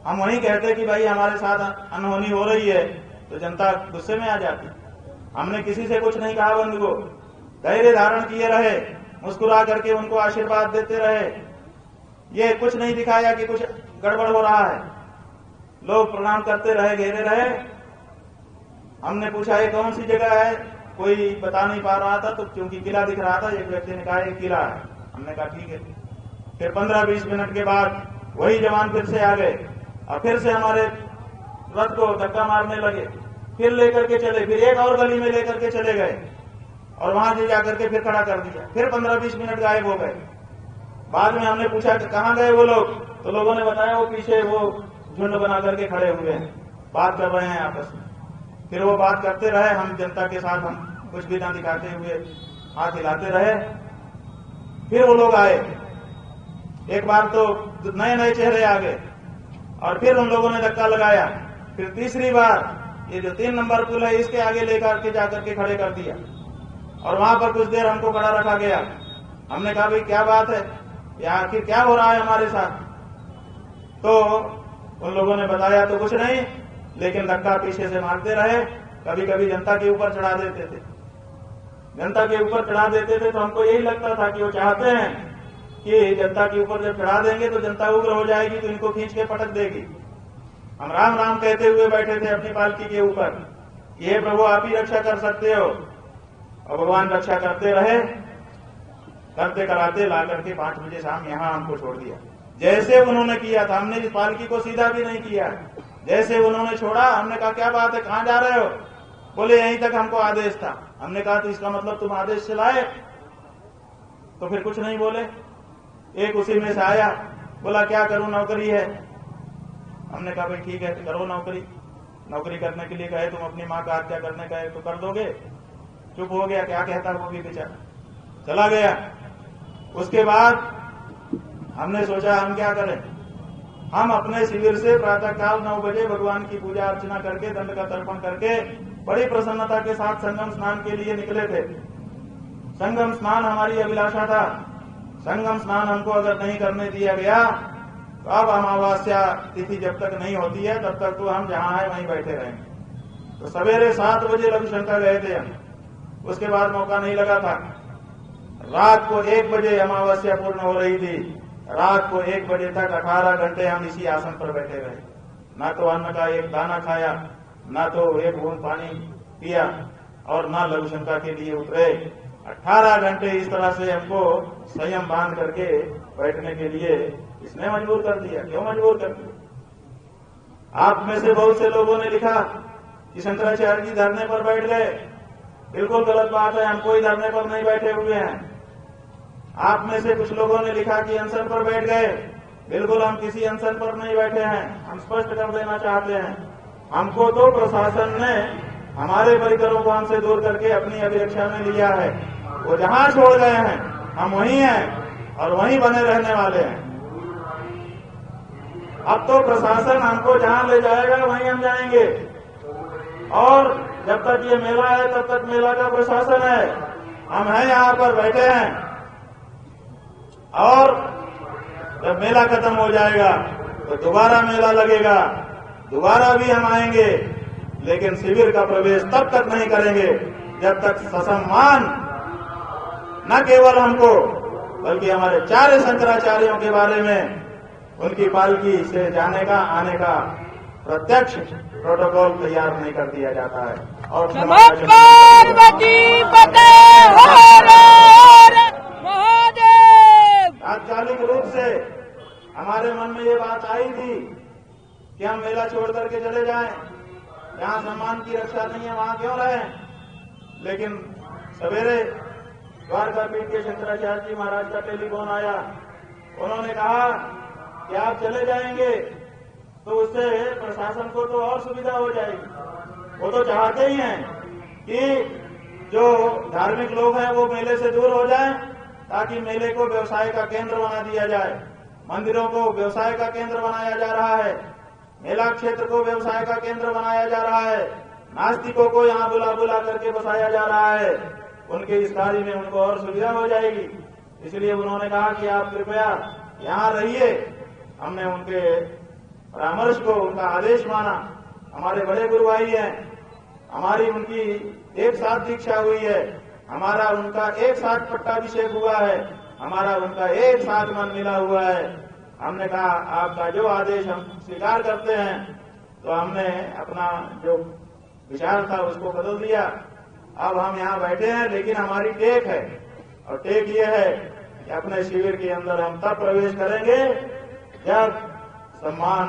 हम वहीं कहते कि भाई हमारे साथ अनहोनी हो रही है, तो जनता गुस्से में आ जाती। हमने किसी से कुछ नहीं कहा, बंधु को धैर्य धारण किए रहे, मुस्कुरा करके उनको आशीर्वाद देते रहे। ये कुछ नहीं दिखाया कि कुछ गड़बड़ हो रहा है। लोग प्रणाम करते रहे, घेरे रहे। हमने पूछा ये कौन सी जगह है? कोई बता नहीं पा रहा था, तो क्योंकि किला दिख रहा था, एक व्यक्ति ने कहा ये किला है। हमने कहा ठीक है। फिर 15-20 मिनट के बाद वही जवान फिर से आ गए और फिर से हमारे रथ को धक्का मारने लगे। फिर लेकर के चले, फिर एक और गली में लेकर के चले गए और वहां से जाकर के फिर खड़ा कर दिया। फिर 15-20 मिनट गायब हो गए। बाद में हमने पूछा कि कहाँ गए वो लोग, तो लोगों ने बताया वो पीछे वो झुंड बना करके खड़े हुए हैं, बात कर रहे हैं आपस में। फिर वो बात करते रहे, हम जनता के साथ हम कुछ भी ना दिखाते हुए हाथ हिलाते रहे। फिर वो लोग आए, एक बार तो नए नए चेहरे आ गए और फिर उन लोगों ने धक्का लगाया। फिर तीसरी बार ये जो 3 नंबर पुल है इसके आगे लेकर के जाकर के खड़े कर दिया और वहां पर कुछ देर हमको खड़ा रखा गया। हमने कहा भाई क्या बात है? ये आखिर क्या हो रहा है हमारे साथ। तो उन लोगों ने बताया तो कुछ नहीं, लेकिन धक्का पीछे से मारते रहे, कभी कभी जनता के ऊपर चढ़ा देते थे। जनता के ऊपर चढ़ा देते थे तो हमको यही लगता था कि वो चाहते हैं कि जनता के ऊपर जब चढ़ा देंगे तो जनता उग्र हो जाएगी तो इनको खींच के पटक देगी। हम राम राम कहते हुए बैठे थे अपनी पालकी के ऊपर, ये प्रभु आप ही रक्षा कर सकते हो। और भगवान रक्षा करते रहे, करते कराते ला करके 5 बजे शाम यहाँ हमको छोड़ दिया। जैसे उन्होंने किया था, हमने इस पालकी को सीधा भी नहीं किया, जैसे उन्होंने छोड़ा हमने कहा क्या बात है, कहां जा रहे हो? बोले यहीं तक हमको आदेश था। हमने कहा तो इसका मतलब तुम आदेश से लाए? तो फिर कुछ नहीं बोले। एक उसी में से आया, बोला क्या करूं, नौकरी है। हमने कहा भाई ठीक है करो नौकरी। नौकरी करने के लिए कहे, तुम अपनी मां का हत्या करने कहे तो कर दोगे? चुप हो गया, क्या कहता वो भी बेचारा, चला गया। उसके बाद हमने सोचा हम क्या करें। हम अपने शिविर से प्रातःकाल 9 बजे भगवान की पूजा अर्चना करके, दंड का तर्पण करके बड़ी प्रसन्नता के साथ संगम स्नान के लिए निकले थे। संगम स्नान हमारी अभिलाषा था। संगम स्नान हमको अगर नहीं करने दिया गया तो अब अमावस्या तिथि जब तक नहीं होती है तब तक तो हम जहां है वहीं बैठे रहेंगे। तो सवेरे 7 बजे लघुशंका गए थे हम, उसके बाद मौका नहीं लगा था। रात को 1 बजे अमावस्या पूर्ण हो रही थी। रात को 1 बजे तक 18 घंटे हम इसी आसन पर बैठे रहे। ना तो अन्न का एक दाना खाया, ना तो एक बूंद पानी पिया, और ना लघुशंका के लिए उतरे। 18 घंटे इस तरह से हमको संयम बांध करके बैठने के लिए इसने मजबूर कर दिया। क्यों मजबूर कर दिया? आप में से बहुत से लोगों ने लिखा कि शंकराचार्य जी धरने पर बैठ गए। बिल्कुल गलत बात है, हम कोई धरने पर नहीं बैठे हुए हैं। आप में से कुछ लोगों ने लिखा कि अनशन पर बैठ गए। बिल्कुल हम किसी अनशन पर नहीं बैठे हैं। हम स्पष्ट कर देना चाहते हैं, हमको तो प्रशासन ने हमारे परिकरों को हमसे दूर करके अपनी अभिरक्षा में लिया है। वो जहां छोड़ गए हैं हम वहीं हैं और वहीं बने रहने वाले हैं। अब तो प्रशासन हमको जहां ले जाएगा वहीं हम जाएंगे, और जब तक ये मेला है तब तक मेला का प्रशासन है। हम हैं यहाँ पर बैठे हैं, और जब मेला खत्म हो जाएगा तो दोबारा मेला लगेगा, दोबारा भी हम आएंगे, लेकिन शिविर का प्रवेश तब तक नहीं करेंगे जब तक ससम्मान न केवल हमको बल्कि हमारे 4 शंकराचार्यों के बारे में उनकी पालकी से जाने का, आने का प्रत्यक्ष प्रोटोकॉल तैयार नहीं कर दिया जाता है। और तात्कालिक रूप से हमारे मन में ये बात आई थी कि हम मेला छोड़ करके चले जाएं, जहां सम्मान की रक्षा नहीं है वहां क्यों रहें। लेकिन सवेरे द्वारका पीठ के शंकराचार्य जी महाराज का टेलीफोन आया। उन्होंने कहा कि आप चले जाएंगे तो उससे प्रशासन को तो और सुविधा हो जाएगी। वो तो चाहते ही हैं कि जो धार्मिक लोग हैं वो मेले से दूर हो जाएं, ताकि मेले को व्यवसाय का केंद्र बना दिया जाए। मंदिरों को व्यवसाय का केंद्र बनाया जा रहा है, मेला क्षेत्र को व्यवसाय का केंद्र बनाया जा रहा है, नास्तिकों को यहाँ बुला बुला करके बसाया जा रहा है। उनके इस कार्य में उनको और सुविधा हो जाएगी। इसलिए उन्होंने कहा कि आप कृपया यहाँ रहिए। हमने उनके परामर्श को, उनका आदेश माना। हमारे बड़े गुरु भाई हैं, हमारी उनकी एक साथ दीक्षा हुई है, हमारा उनका एक साथ पट्टाभिषेक हुआ है, हमारा उनका एक साथ मन मिला हुआ है। हमने कहा आपका जो आदेश हम स्वीकार करते हैं। तो हमने अपना जो विचार था उसको बदल दिया। अब हम यहाँ बैठे हैं, लेकिन हमारी टेक है, और टेक ये है कि अपने शिविर के अंदर हम तब प्रवेश करेंगे जब सम्मान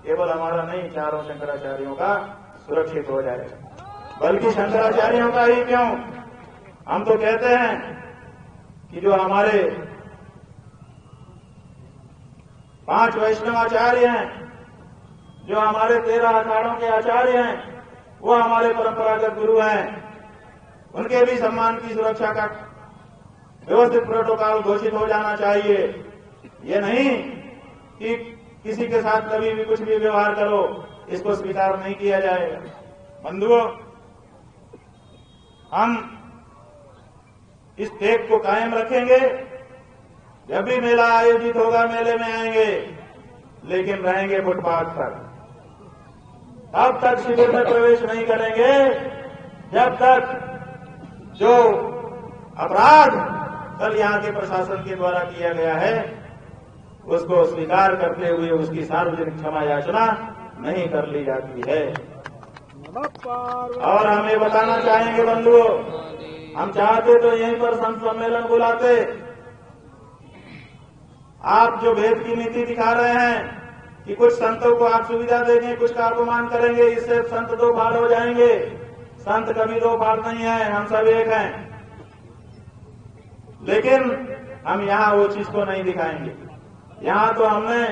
केवल हमारा नहीं, 4 शंकराचार्यों का सुरक्षित हो जाएगा। बल्कि शंकराचार्यों का ही क्यों, हम तो कहते हैं कि जो हमारे 5 वैष्णवाचार्य हैं, जो हमारे 13 अखाड़ों के आचार्य हैं, वो हमारे परंपरागत गुरु हैं। उनके भी सम्मान की सुरक्षा का व्यवस्थित प्रोटोकॉल घोषित हो जाना चाहिए। ये नहीं कि किसी के साथ कभी भी कुछ भी व्यवहार करो, इसको स्वीकार नहीं किया जाएगा। बंधुओं, हम इस टेक को कायम रखेंगे जब भी मेला आयोजित होगा मेले में आएंगे, लेकिन रहेंगे फुटपाथ पर। तब तक शिविर में प्रवेश नहीं करेंगे जब तक जो अपराध कल यहाँ के प्रशासन के द्वारा किया गया है उसको स्वीकार करते हुए उसकी सार्वजनिक क्षमा याचना नहीं कर ली जाती है। और हम ये बताना चाहेंगे बंधुओं, हम चाहते तो यहीं पर संत सम्मेलन बुलाते। आप जो भेद की नीति दिखा रहे हैं कि कुछ संतों को आप सुविधा देंगे, कुछ का अपमान करेंगे, इससे संत दो फाड़ हो जाएंगे। संत कभी दो फाड़ नहीं है, हम सब एक हैं। लेकिन हम यहाँ वो चीज को नहीं दिखाएंगे। यहाँ तो हमने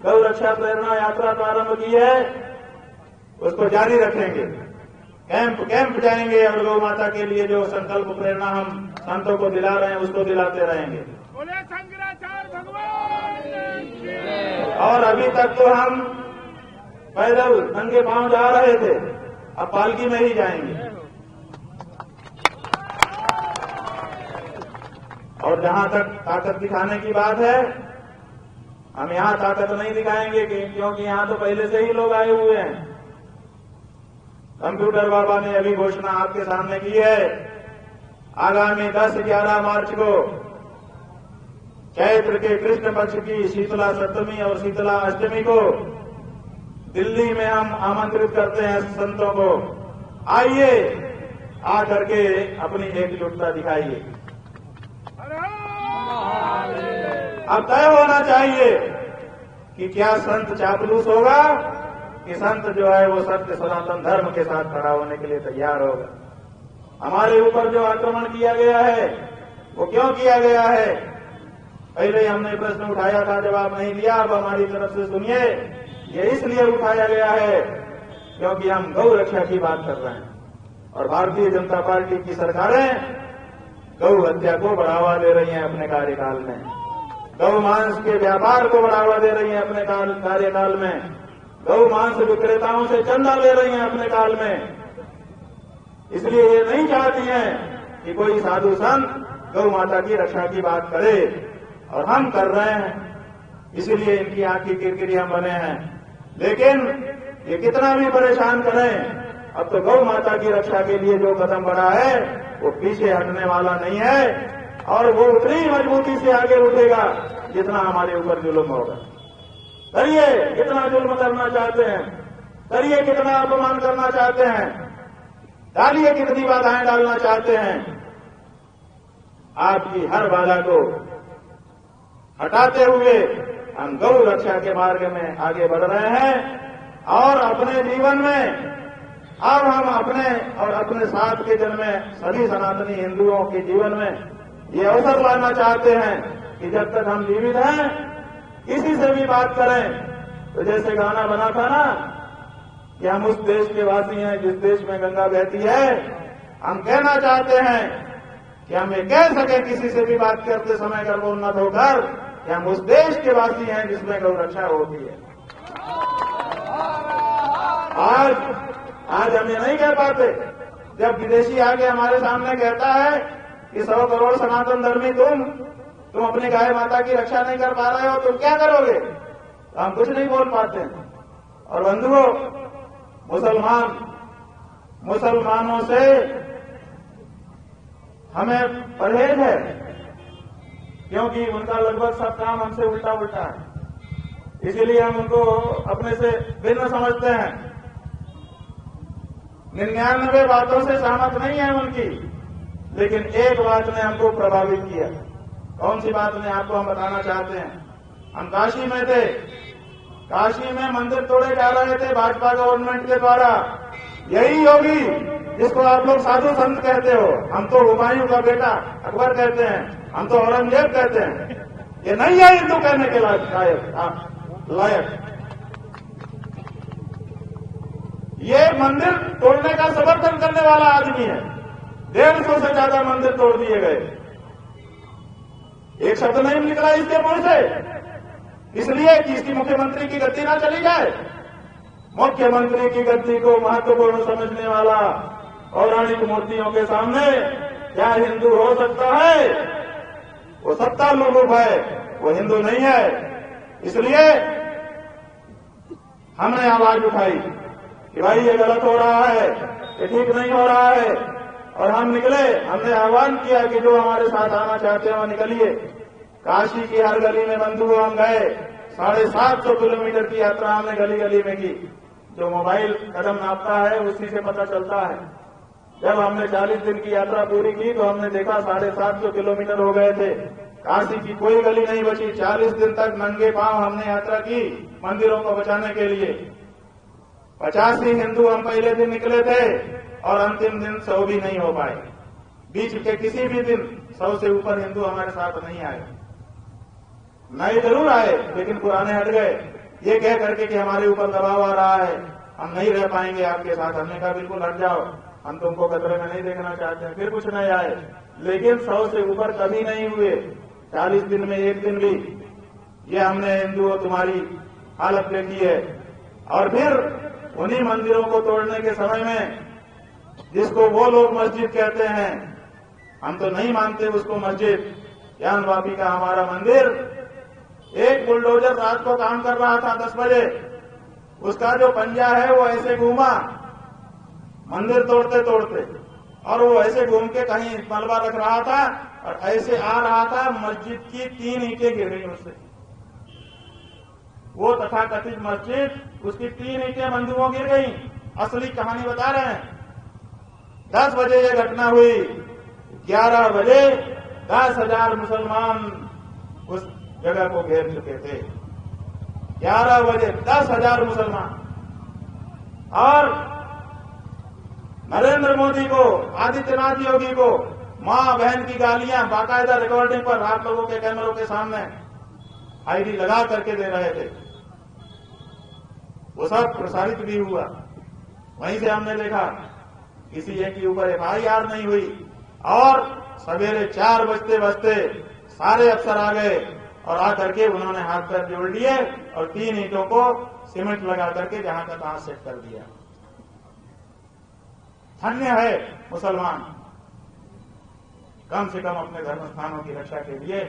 गौ रक्षा प्रेरणा यात्रा प्रारंभ की है, उसको जारी रखेंगे। कैंप जाएंगे और गौ माता के लिए जो संकल्प प्रेरणा हम संतों को दिला रहे हैं उसको दिलाते रहेंगे। बोले शंकराचार्य भगवान की। और अभी तक तो हम पैदल नंगे पांव जा रहे थे, अब पालकी में ही जाएंगे। और जहां तक ताकत दिखाने की बात है, हम यहां ताकत नहीं दिखाएंगे क्योंकि यहां तो पहले से ही लोग आए हुए हैं। कंप्यूटर बाबा ने अभी घोषणा आपके सामने की है, आगामी 10-11 मार्च को चैत्र के कृष्ण पक्ष की शीतला सप्तमी और शीतला अष्टमी को दिल्ली में हम आमंत्रित करते हैं संतों को। आइए, आ करके अपनी एकजुटता दिखाइए। अब तय होना चाहिए कि क्या संत चापलूस होगा कि संत जो है वो सत्य सनातन धर्म के साथ खड़ा होने के लिए तैयार होगा। हमारे ऊपर जो आक्रमण किया गया है वो क्यों किया गया है? पहले ही हमने प्रश्न उठाया था, जवाब नहीं दिया। अब हमारी तरफ से सुनिए, ये इसलिए उठाया गया है क्योंकि हम गौ रक्षा की बात कर रहे हैं और भारतीय जनता पार्टी की सरकारें गौ हत्या को बढ़ावा दे रही हैं अपने कार्यकाल में, गौ मांस के व्यापार को बढ़ावा दे रही हैं अपने कार्यकाल में, गौ मांस विक्रेताओं से चंदा ले रही हैं अपने काल में। इसलिए ये नहीं चाहती हैं कि कोई साधु संत गौ माता की रक्षा की बात करे, और हम कर रहे हैं। इसीलिए इनकी आंखी किरकिरी हम बने हैं। लेकिन ये कितना भी परेशान करें, अब तो गौ माता की रक्षा के लिए जो कदम बढ़ा है वो पीछे हटने वाला नहीं है, और वो उतनी मजबूती से आगे उठेगा जितना हमारे ऊपर जुल्म होगा। करिए, कितना जुल्म करना चाहते हैं, करिए, कितना अपमान करना चाहते हैं, डालिए कितनी बाधाएं डालना चाहते हैं। आपकी हर बाधा को हटाते हुए हम गौ रक्षा के मार्ग में आगे बढ़ रहे हैं और अपने जीवन में अब हम अपने और अपने साथ के जन में सभी सनातनी हिंदुओं के जीवन में ये अवसर लाना चाहते हैं कि जब तक हम जीवित हैं किसी से भी बात करें तो जैसे गाना बना था ना कि हम उस देश के वासी हैं जिस देश में गंगा बहती है। हम कहना चाहते हैं कि हम ये कह सके किसी से भी बात करते समय गर्वोन्नत होकर कि हम उस देश के वासी हैं जिसमें गौ रक्षा होती है। आज हम ये नहीं कह पाते। जब विदेशी आके हमारे सामने कहता है कि 100 करोड़ सनातन धर्मी तुम अपनी गाय माता की रक्षा नहीं कर पा रहे हो, तुम क्या करोगे? तो हम कुछ नहीं बोल पाते हैं। और बंधुओं, मुसलमानों से हमें परहेज है क्योंकि उनका लगभग सब काम हमसे उल्टा है। इसीलिए हम उनको अपने से भिन्न समझते हैं। 99 बातों से सहमत नहीं है उनकी, लेकिन एक बात ने हमको प्रभावित किया। कौन सी बात ने आपको हम बताना चाहते हैं। हम काशी में थे, काशी में मंदिर तोड़े जा रहे थे भाजपा गवर्नमेंट के द्वारा। यही योगी जिसको आप लोग साधु संत कहते हो, हम तो हुमायूं का बेटा अकबर कहते हैं, हम तो औरंगजेब कहते हैं। ये नहीं है हिंदू कहने के लायक। ये मंदिर तोड़ने का समर्थन करने वाला आदमी है। 150 से ज्यादा मंदिर तोड़ दिए गए, एक शब्द नहीं निकला इसके मुंह से, इसलिए कि इसकी मुख्यमंत्री की गद्दी ना चली जाए। मुख्यमंत्री की गद्दी को महत्वपूर्ण समझने वाला पौराणिक मूर्तियों के सामने क्या हिंदू हो सकता है? वो सत्ता लुलुफ है, वो हिंदू नहीं है। इसलिए हमने आवाज उठाई कि भाई ये गलत हो रहा है, ये ठीक नहीं हो रहा है, और हम निकले। हमने आह्वान किया कि जो हमारे साथ आना चाहते हैं वो निकलिए। काशी की हर गली में बंधु हम गए। 750 किलोमीटर की यात्रा हमने गली गली में की। जो मोबाइल कदम नापता है उसी से पता चलता है। जब हमने 40 दिन की यात्रा पूरी की तो हमने देखा 750 किलोमीटर हो गए थे। काशी की कोई गली नहीं बची। 40 दिन तक नंगे पांव हमने यात्रा की मंदिरों को बचाने के लिए। 85 हिंदू हम पहले दिन निकले थे और अंतिम दिन 100 भी नहीं हो पाए। बीच के किसी भी दिन 100 से ऊपर हिंदू हमारे साथ नहीं आए। नए जरूर आए लेकिन पुराने हट गए, ये कह करके कि हमारे ऊपर दबाव आ रहा है, हम नहीं रह पाएंगे आपके साथ। हमने कहा बिल्कुल हट जाओ, हम तुमको खतरे में नहीं देखना चाहते हैं। फिर कुछ नहीं आए, लेकिन 100 से ऊपर कभी नहीं हुए। 40 दिन में एक दिन भी ये हमने हिंदुओं तुम्हारी हालत देखी है। और फिर उन्हीं मंदिरों को तोड़ने के समय में, जिसको वो लोग मस्जिद कहते हैं, हम तो नहीं मानते उसको मस्जिद, ज्ञानवापी का हमारा मंदिर, एक बुलडोजर रात को काम कर रहा था 10 बजे, उसका जो पंजा है वो ऐसे घूमा मंदिर तोड़ते तोड़ते, और वो ऐसे घूम के कहीं मलबा रख रहा था और ऐसे आ रहा था, मस्जिद की 3 ईंटें गिर गई उससे। वो तथाकथित मस्जिद, उसकी 3 ईंटें बंधुओं गिर गई। असली कहानी बता रहे हैं। 10 बजे ये घटना हुई। 11 बजे 10,000 मुसलमान उस जगह को घेर चुके थे। 11 बजे 10,000 मुसलमान। और नरेंद्र मोदी को, आदित्यनाथ योगी को मां बहन की गालियां बाकायदा रिकॉर्डिंग पर आप लोगों के कैमरों के सामने आईडी लगा करके दे रहे थे। वो सब प्रसारित भी हुआ। वहीं से हमने देखा किसी एक के ऊपर FIR नहीं हुई। और सवेरे 4 बजते बजते सारे अफसर आ गए और आकर के उन्होंने हाथ पैर जोड़ लिए और 3 ईंटों को सीमेंट लगा करके जहां का तहां सेट कर दिया। धन्य है मुसलमान, कम से कम अपने धर्म स्थानों की रक्षा के लिए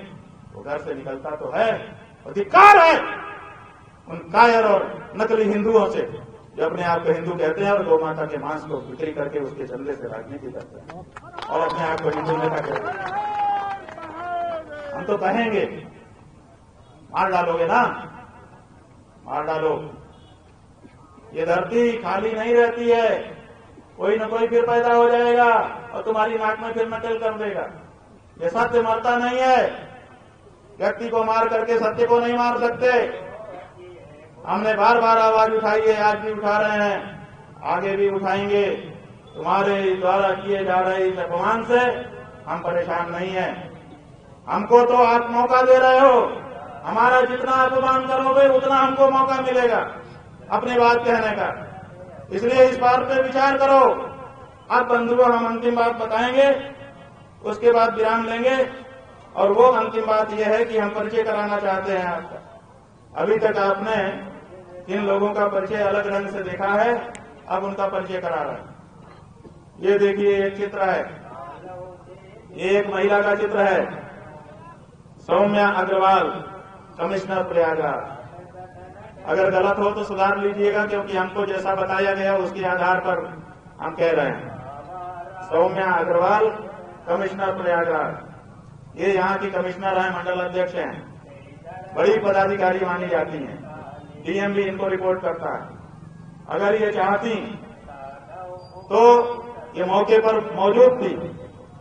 वो घर से निकलता तो है। अधिकार है उन कायर और नकली हिंदुओं से जो अपने आप को हिंदू कहते हैं और गौ माता के मांस को बिक्री करके उसके चंदे से राजनीति करते हैं और अपने आप को हिंदू नेता कहते हैं। हम तो कहेंगे, मार डालोगे ना, मार डालो। ये धरती खाली नहीं रहती है, कोई न कोई फिर पैदा हो जाएगा और तुम्हारी नाक में फिर नकल कर देगा। ये सत्य मरता नहीं है। व्यक्ति को मार करके सत्य को नहीं मार सकते। हमने बार बार आवाज उठाई है, आज भी उठा रहे हैं, आगे भी उठाएंगे। तुम्हारे द्वारा किए जा रहे इस अपमान से हम परेशान नहीं हैं। हमको तो आप मौका दे रहे हो, हमारा जितना अपमान करोगे उतना हमको मौका मिलेगा अपनी बात कहने का। इसलिए इस बात पे विचार करो। अब बंधुओं, हम अंतिम बात बताएंगे, उसके बाद विराम लेंगे। और वो अंतिम बात यह है कि हम परिचय कराना चाहते हैं आपका। अभी तक आपने जिन लोगों का परिचय अलग ढंग से देखा है, अब उनका परिचय करा रहे हैं। ये देखिए, एक चित्र है, ये एक महिला का चित्र है, सौम्या अग्रवाल, कमिश्नर प्रयागराज। अगर गलत हो तो सुधार लीजिएगा, क्योंकि हमको जैसा बताया गया उसके आधार पर हम कह रहे हैं। सौम्या अग्रवाल, कमिश्नर प्रयागराज। ये यहाँ की कमिश्नर है, मंडल अध्यक्ष हैं, बड़ी पदाधिकारी मानी जाती हैं। डीएम भी इनको रिपोर्ट करता है। अगर ये चाहती तो ये मौके पर मौजूद थी।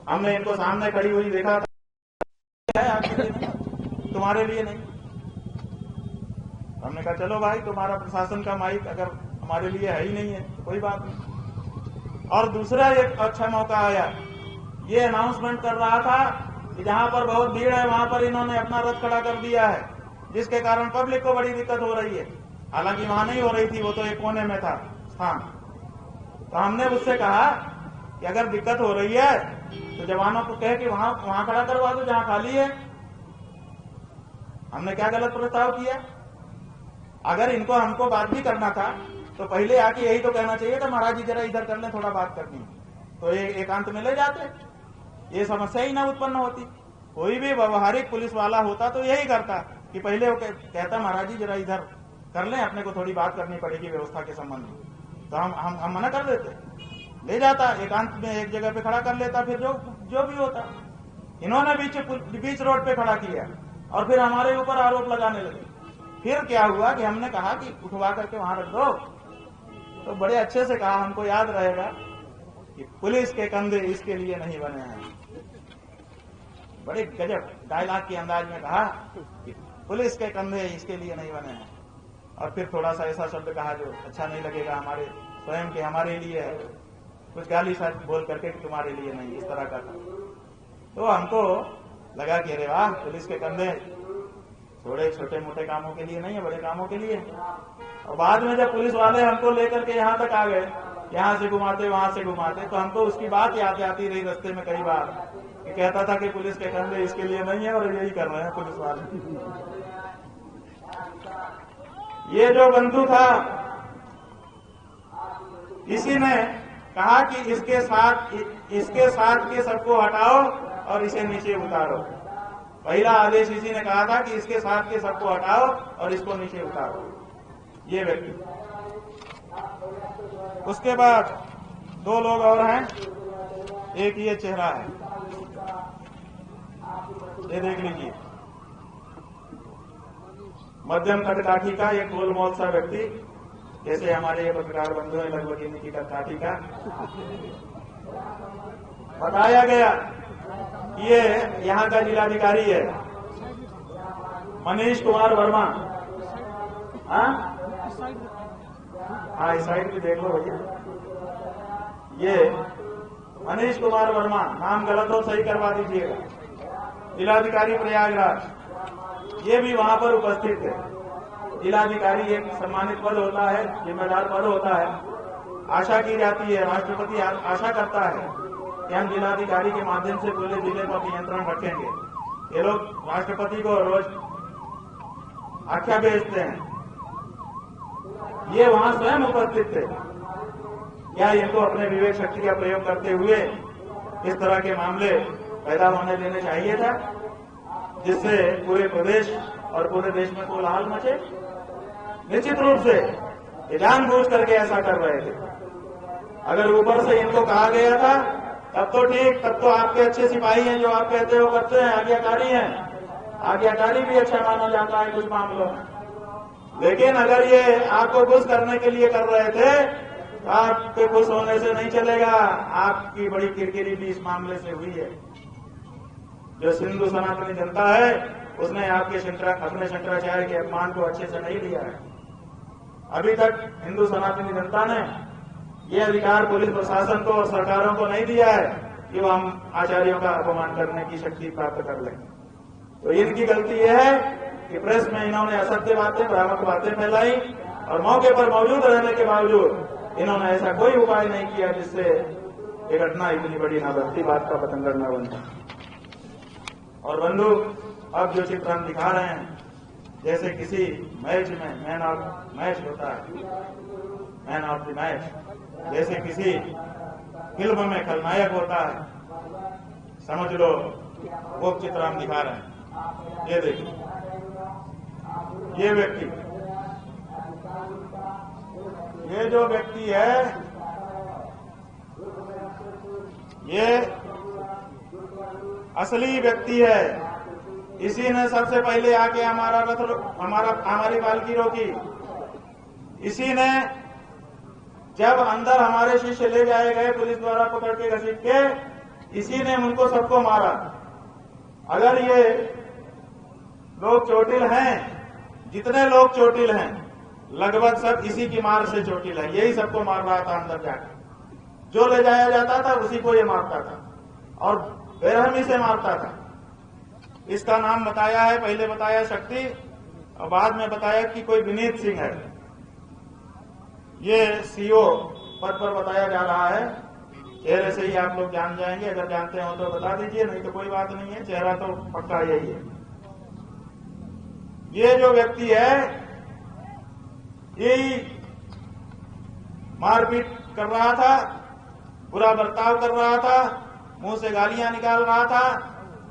हमने इनको सामने खड़ी हुई देखा था। है आपके लिए, तुम्हारे लिए नहीं। हमने कहा चलो भाई, तुम्हारा प्रशासन का माइक अगर हमारे लिए है ही नहीं है तो कोई बात नहीं। और दूसरा एक अच्छा मौका आया, ये अनाउंसमेंट कर रहा था कि जहां पर बहुत भीड़ है वहां पर इन्होंने अपना रथ खड़ा कर दिया है, जिसके कारण पब्लिक को बड़ी दिक्कत हो रही है। हालांकि वहां नहीं हो रही थी, वो तो एक कोने में था स्थान। तो हमने उससे कहा कि अगर दिक्कत हो रही है तो जवानों को कहे कि वहां खड़ा करवा दो जहां खाली है। हमने क्या गलत प्रस्ताव किया? अगर इनको हमको बात भी करना था तो पहले आके यही तो कहना चाहिए था, महाराज जी जरा इधर कर लें, थोड़ा बात करनी है, तो ये एकांत में ले जाते, ये समस्या ही ना उत्पन्न होती। कोई भी व्यवहारिक पुलिस वाला होता तो यही करता कि पहले वो कहता महाराज जी जरा इधर कर लें, अपने को थोड़ी बात करनी पड़ेगी व्यवस्था के संबंध में, तो हम मना कर देते, ले जाता एकांत में एक जगह पे खड़ा कर लेता, फिर जो भी होता। इन्होंने बीच रोड पे खड़ा किया और फिर हमारे ऊपर आरोप लगाने लगे। फिर क्या हुआ कि हमने कहा कि उठवा करके वहां रख दो, तो बड़े अच्छे से कहा, हमको याद रहेगा कि पुलिस के कंधे इसके लिए नहीं बने हैं। बड़े गजब डायलॉग के अंदाज में कहा कि पुलिस के कंधे इसके लिए नहीं बने हैं। और फिर थोड़ा सा ऐसा शब्द कहा जो अच्छा नहीं लगेगा हमारे स्वयं के, हमारे लिए है, कुछ गाली शायद बोल करके कि तुम्हारे लिए नहीं, इस तरह का था। तो हमको लगा कि अरे वाह, पुलिस के कंधे थोड़े छोटे मोटे कामों के लिए नहीं है, बड़े कामों के लिए। और बाद में जब पुलिस वाले हमको लेकर के यहाँ तक आ गए, यहाँ से घुमाते वहां से घुमाते, तो हमको उसकी बात याद आती रही रास्ते में कई बार, कि कहता था कि पुलिस के कंधे इसके लिए नहीं है और यही कर रहे हैं पुलिस वाले। ये जो बंधु था, इसी ने कहा कि इसके साथ के सबको हटाओ और इसे नीचे उतारो। पहला आदेश इसी ने कहा था कि इसके साथ के सबको हटाओ और इसको नीचे उतारो, ये व्यक्ति। उसके बाद दो लोग और हैं, एक ये चेहरा है, ये देख लीजिए, मध्यम कद काठी का एक गोलमोल सा व्यक्ति, जैसे हमारे ये पत्रकार बंधु है लगभग इन्हीं की काठी का। बताया गया ये यहाँ का जिलाधिकारी है मनीष कुमार वर्मा। हाँ, इस साइड भी देख लो भैया, ये मनीष कुमार वर्मा, नाम गलत हो सही करवा दीजिएगा, जिलाधिकारी प्रयागराज, ये भी वहां पर उपस्थित है। जिलाधिकारी एक सम्मानित पद होता है, जिम्मेदार पद होता है। आशा की जाती है, राष्ट्रपति आशा करता है कि हम जिलाधिकारी के माध्यम से पूरे जिले पर नियंत्रण रखेंगे। ये लोग राष्ट्रपति को रोज आख्या भेजते हैं, ये वहां स्वयं उपस्थित थे। क्या इनको अपने विवेक शक्ति का प्रयोग करते हुए इस तरह के मामले पैदा होने देने चाहिए था, जिससे पूरे प्रदेश और पूरे देश में कोलाहल मचे? निश्चित रूप से ये जानबूझ करके ऐसा कर रहे थे। अगर ऊपर से इनको कहा गया था तब तो ठीक, तब तो आपके अच्छे सिपाही हैं, जो आप कहते हो करते हैं, आज्ञाकारी हैं। आज्ञाकारी भी अच्छा माना जाता है कुछ मामलों में। लेकिन अगर ये आपको खुश करने के लिए कर रहे थे, तो आपके खुश होने से नहीं चलेगा। आपकी बड़ी किरकिरी भी इस मामले से हुई है। जो सिंधु सनातनी जनता है, उसने आपके अपने शंकराचार्य के अपमान को अच्छे से नहीं लिया है। अभी तक हिंदू सनातनी जनता ने ये अधिकार पुलिस प्रशासन को और सरकारों को नहीं दिया है कि वो हम आचार्यों का अपमान करने की शक्ति प्राप्त कर लें। तो इनकी गलती यह है कि प्रेस में इन्होंने असत्य बातें, भ्रामक बातें फैलाई और मौके पर मौजूद रहने के बावजूद इन्होंने ऐसा कोई उपाय नहीं किया जिससे ये घटना इतनी बड़ी ना बनती, बात का पतंगर न बनता। और बंधु, अब जो चित्र हम दिखा रहे हैं, जैसे किसी मैच में मैन ऑफ मैच होता है, मैन ऑफ द मैच, जैसे किसी फिल्म में खलनायक होता है, समझ लो वो चित्र हम दिखा रहे हैं। ये देखिए, ये व्यक्ति, ये जो व्यक्ति है, ये असली व्यक्ति है। इसी ने सबसे पहले आके हमारी पालकी रोकी। इसी ने जब अंदर हमारे शिष्य ले जाए गए पुलिस द्वारा पकड़ के घसीट के, इसी ने उनको सबको मारा। अगर ये लोग चोटिल हैं, जितने लोग चोटिल हैं, लगभग सब इसी की मार से चोटिल है। यही सबको मार रहा था अंदर जाकर। जो ले जाया जाता था उसी को ये मारता था और बेरहमी से मारता था। इसका नाम बताया है, पहले बताया शक्ति और बाद में बताया कि कोई विनीत सिंह है। ये सीओ पद पर बताया जा रहा है। चेहरे से ही आप लोग जान जाएंगे, अगर जानते हो तो बता दीजिए, नहीं तो कोई बात नहीं है, चेहरा तो पक्का यही है। ये जो व्यक्ति है, यही मारपीट कर रहा था, बुरा बर्ताव कर रहा था, मुंह से गालियां निकाल रहा था,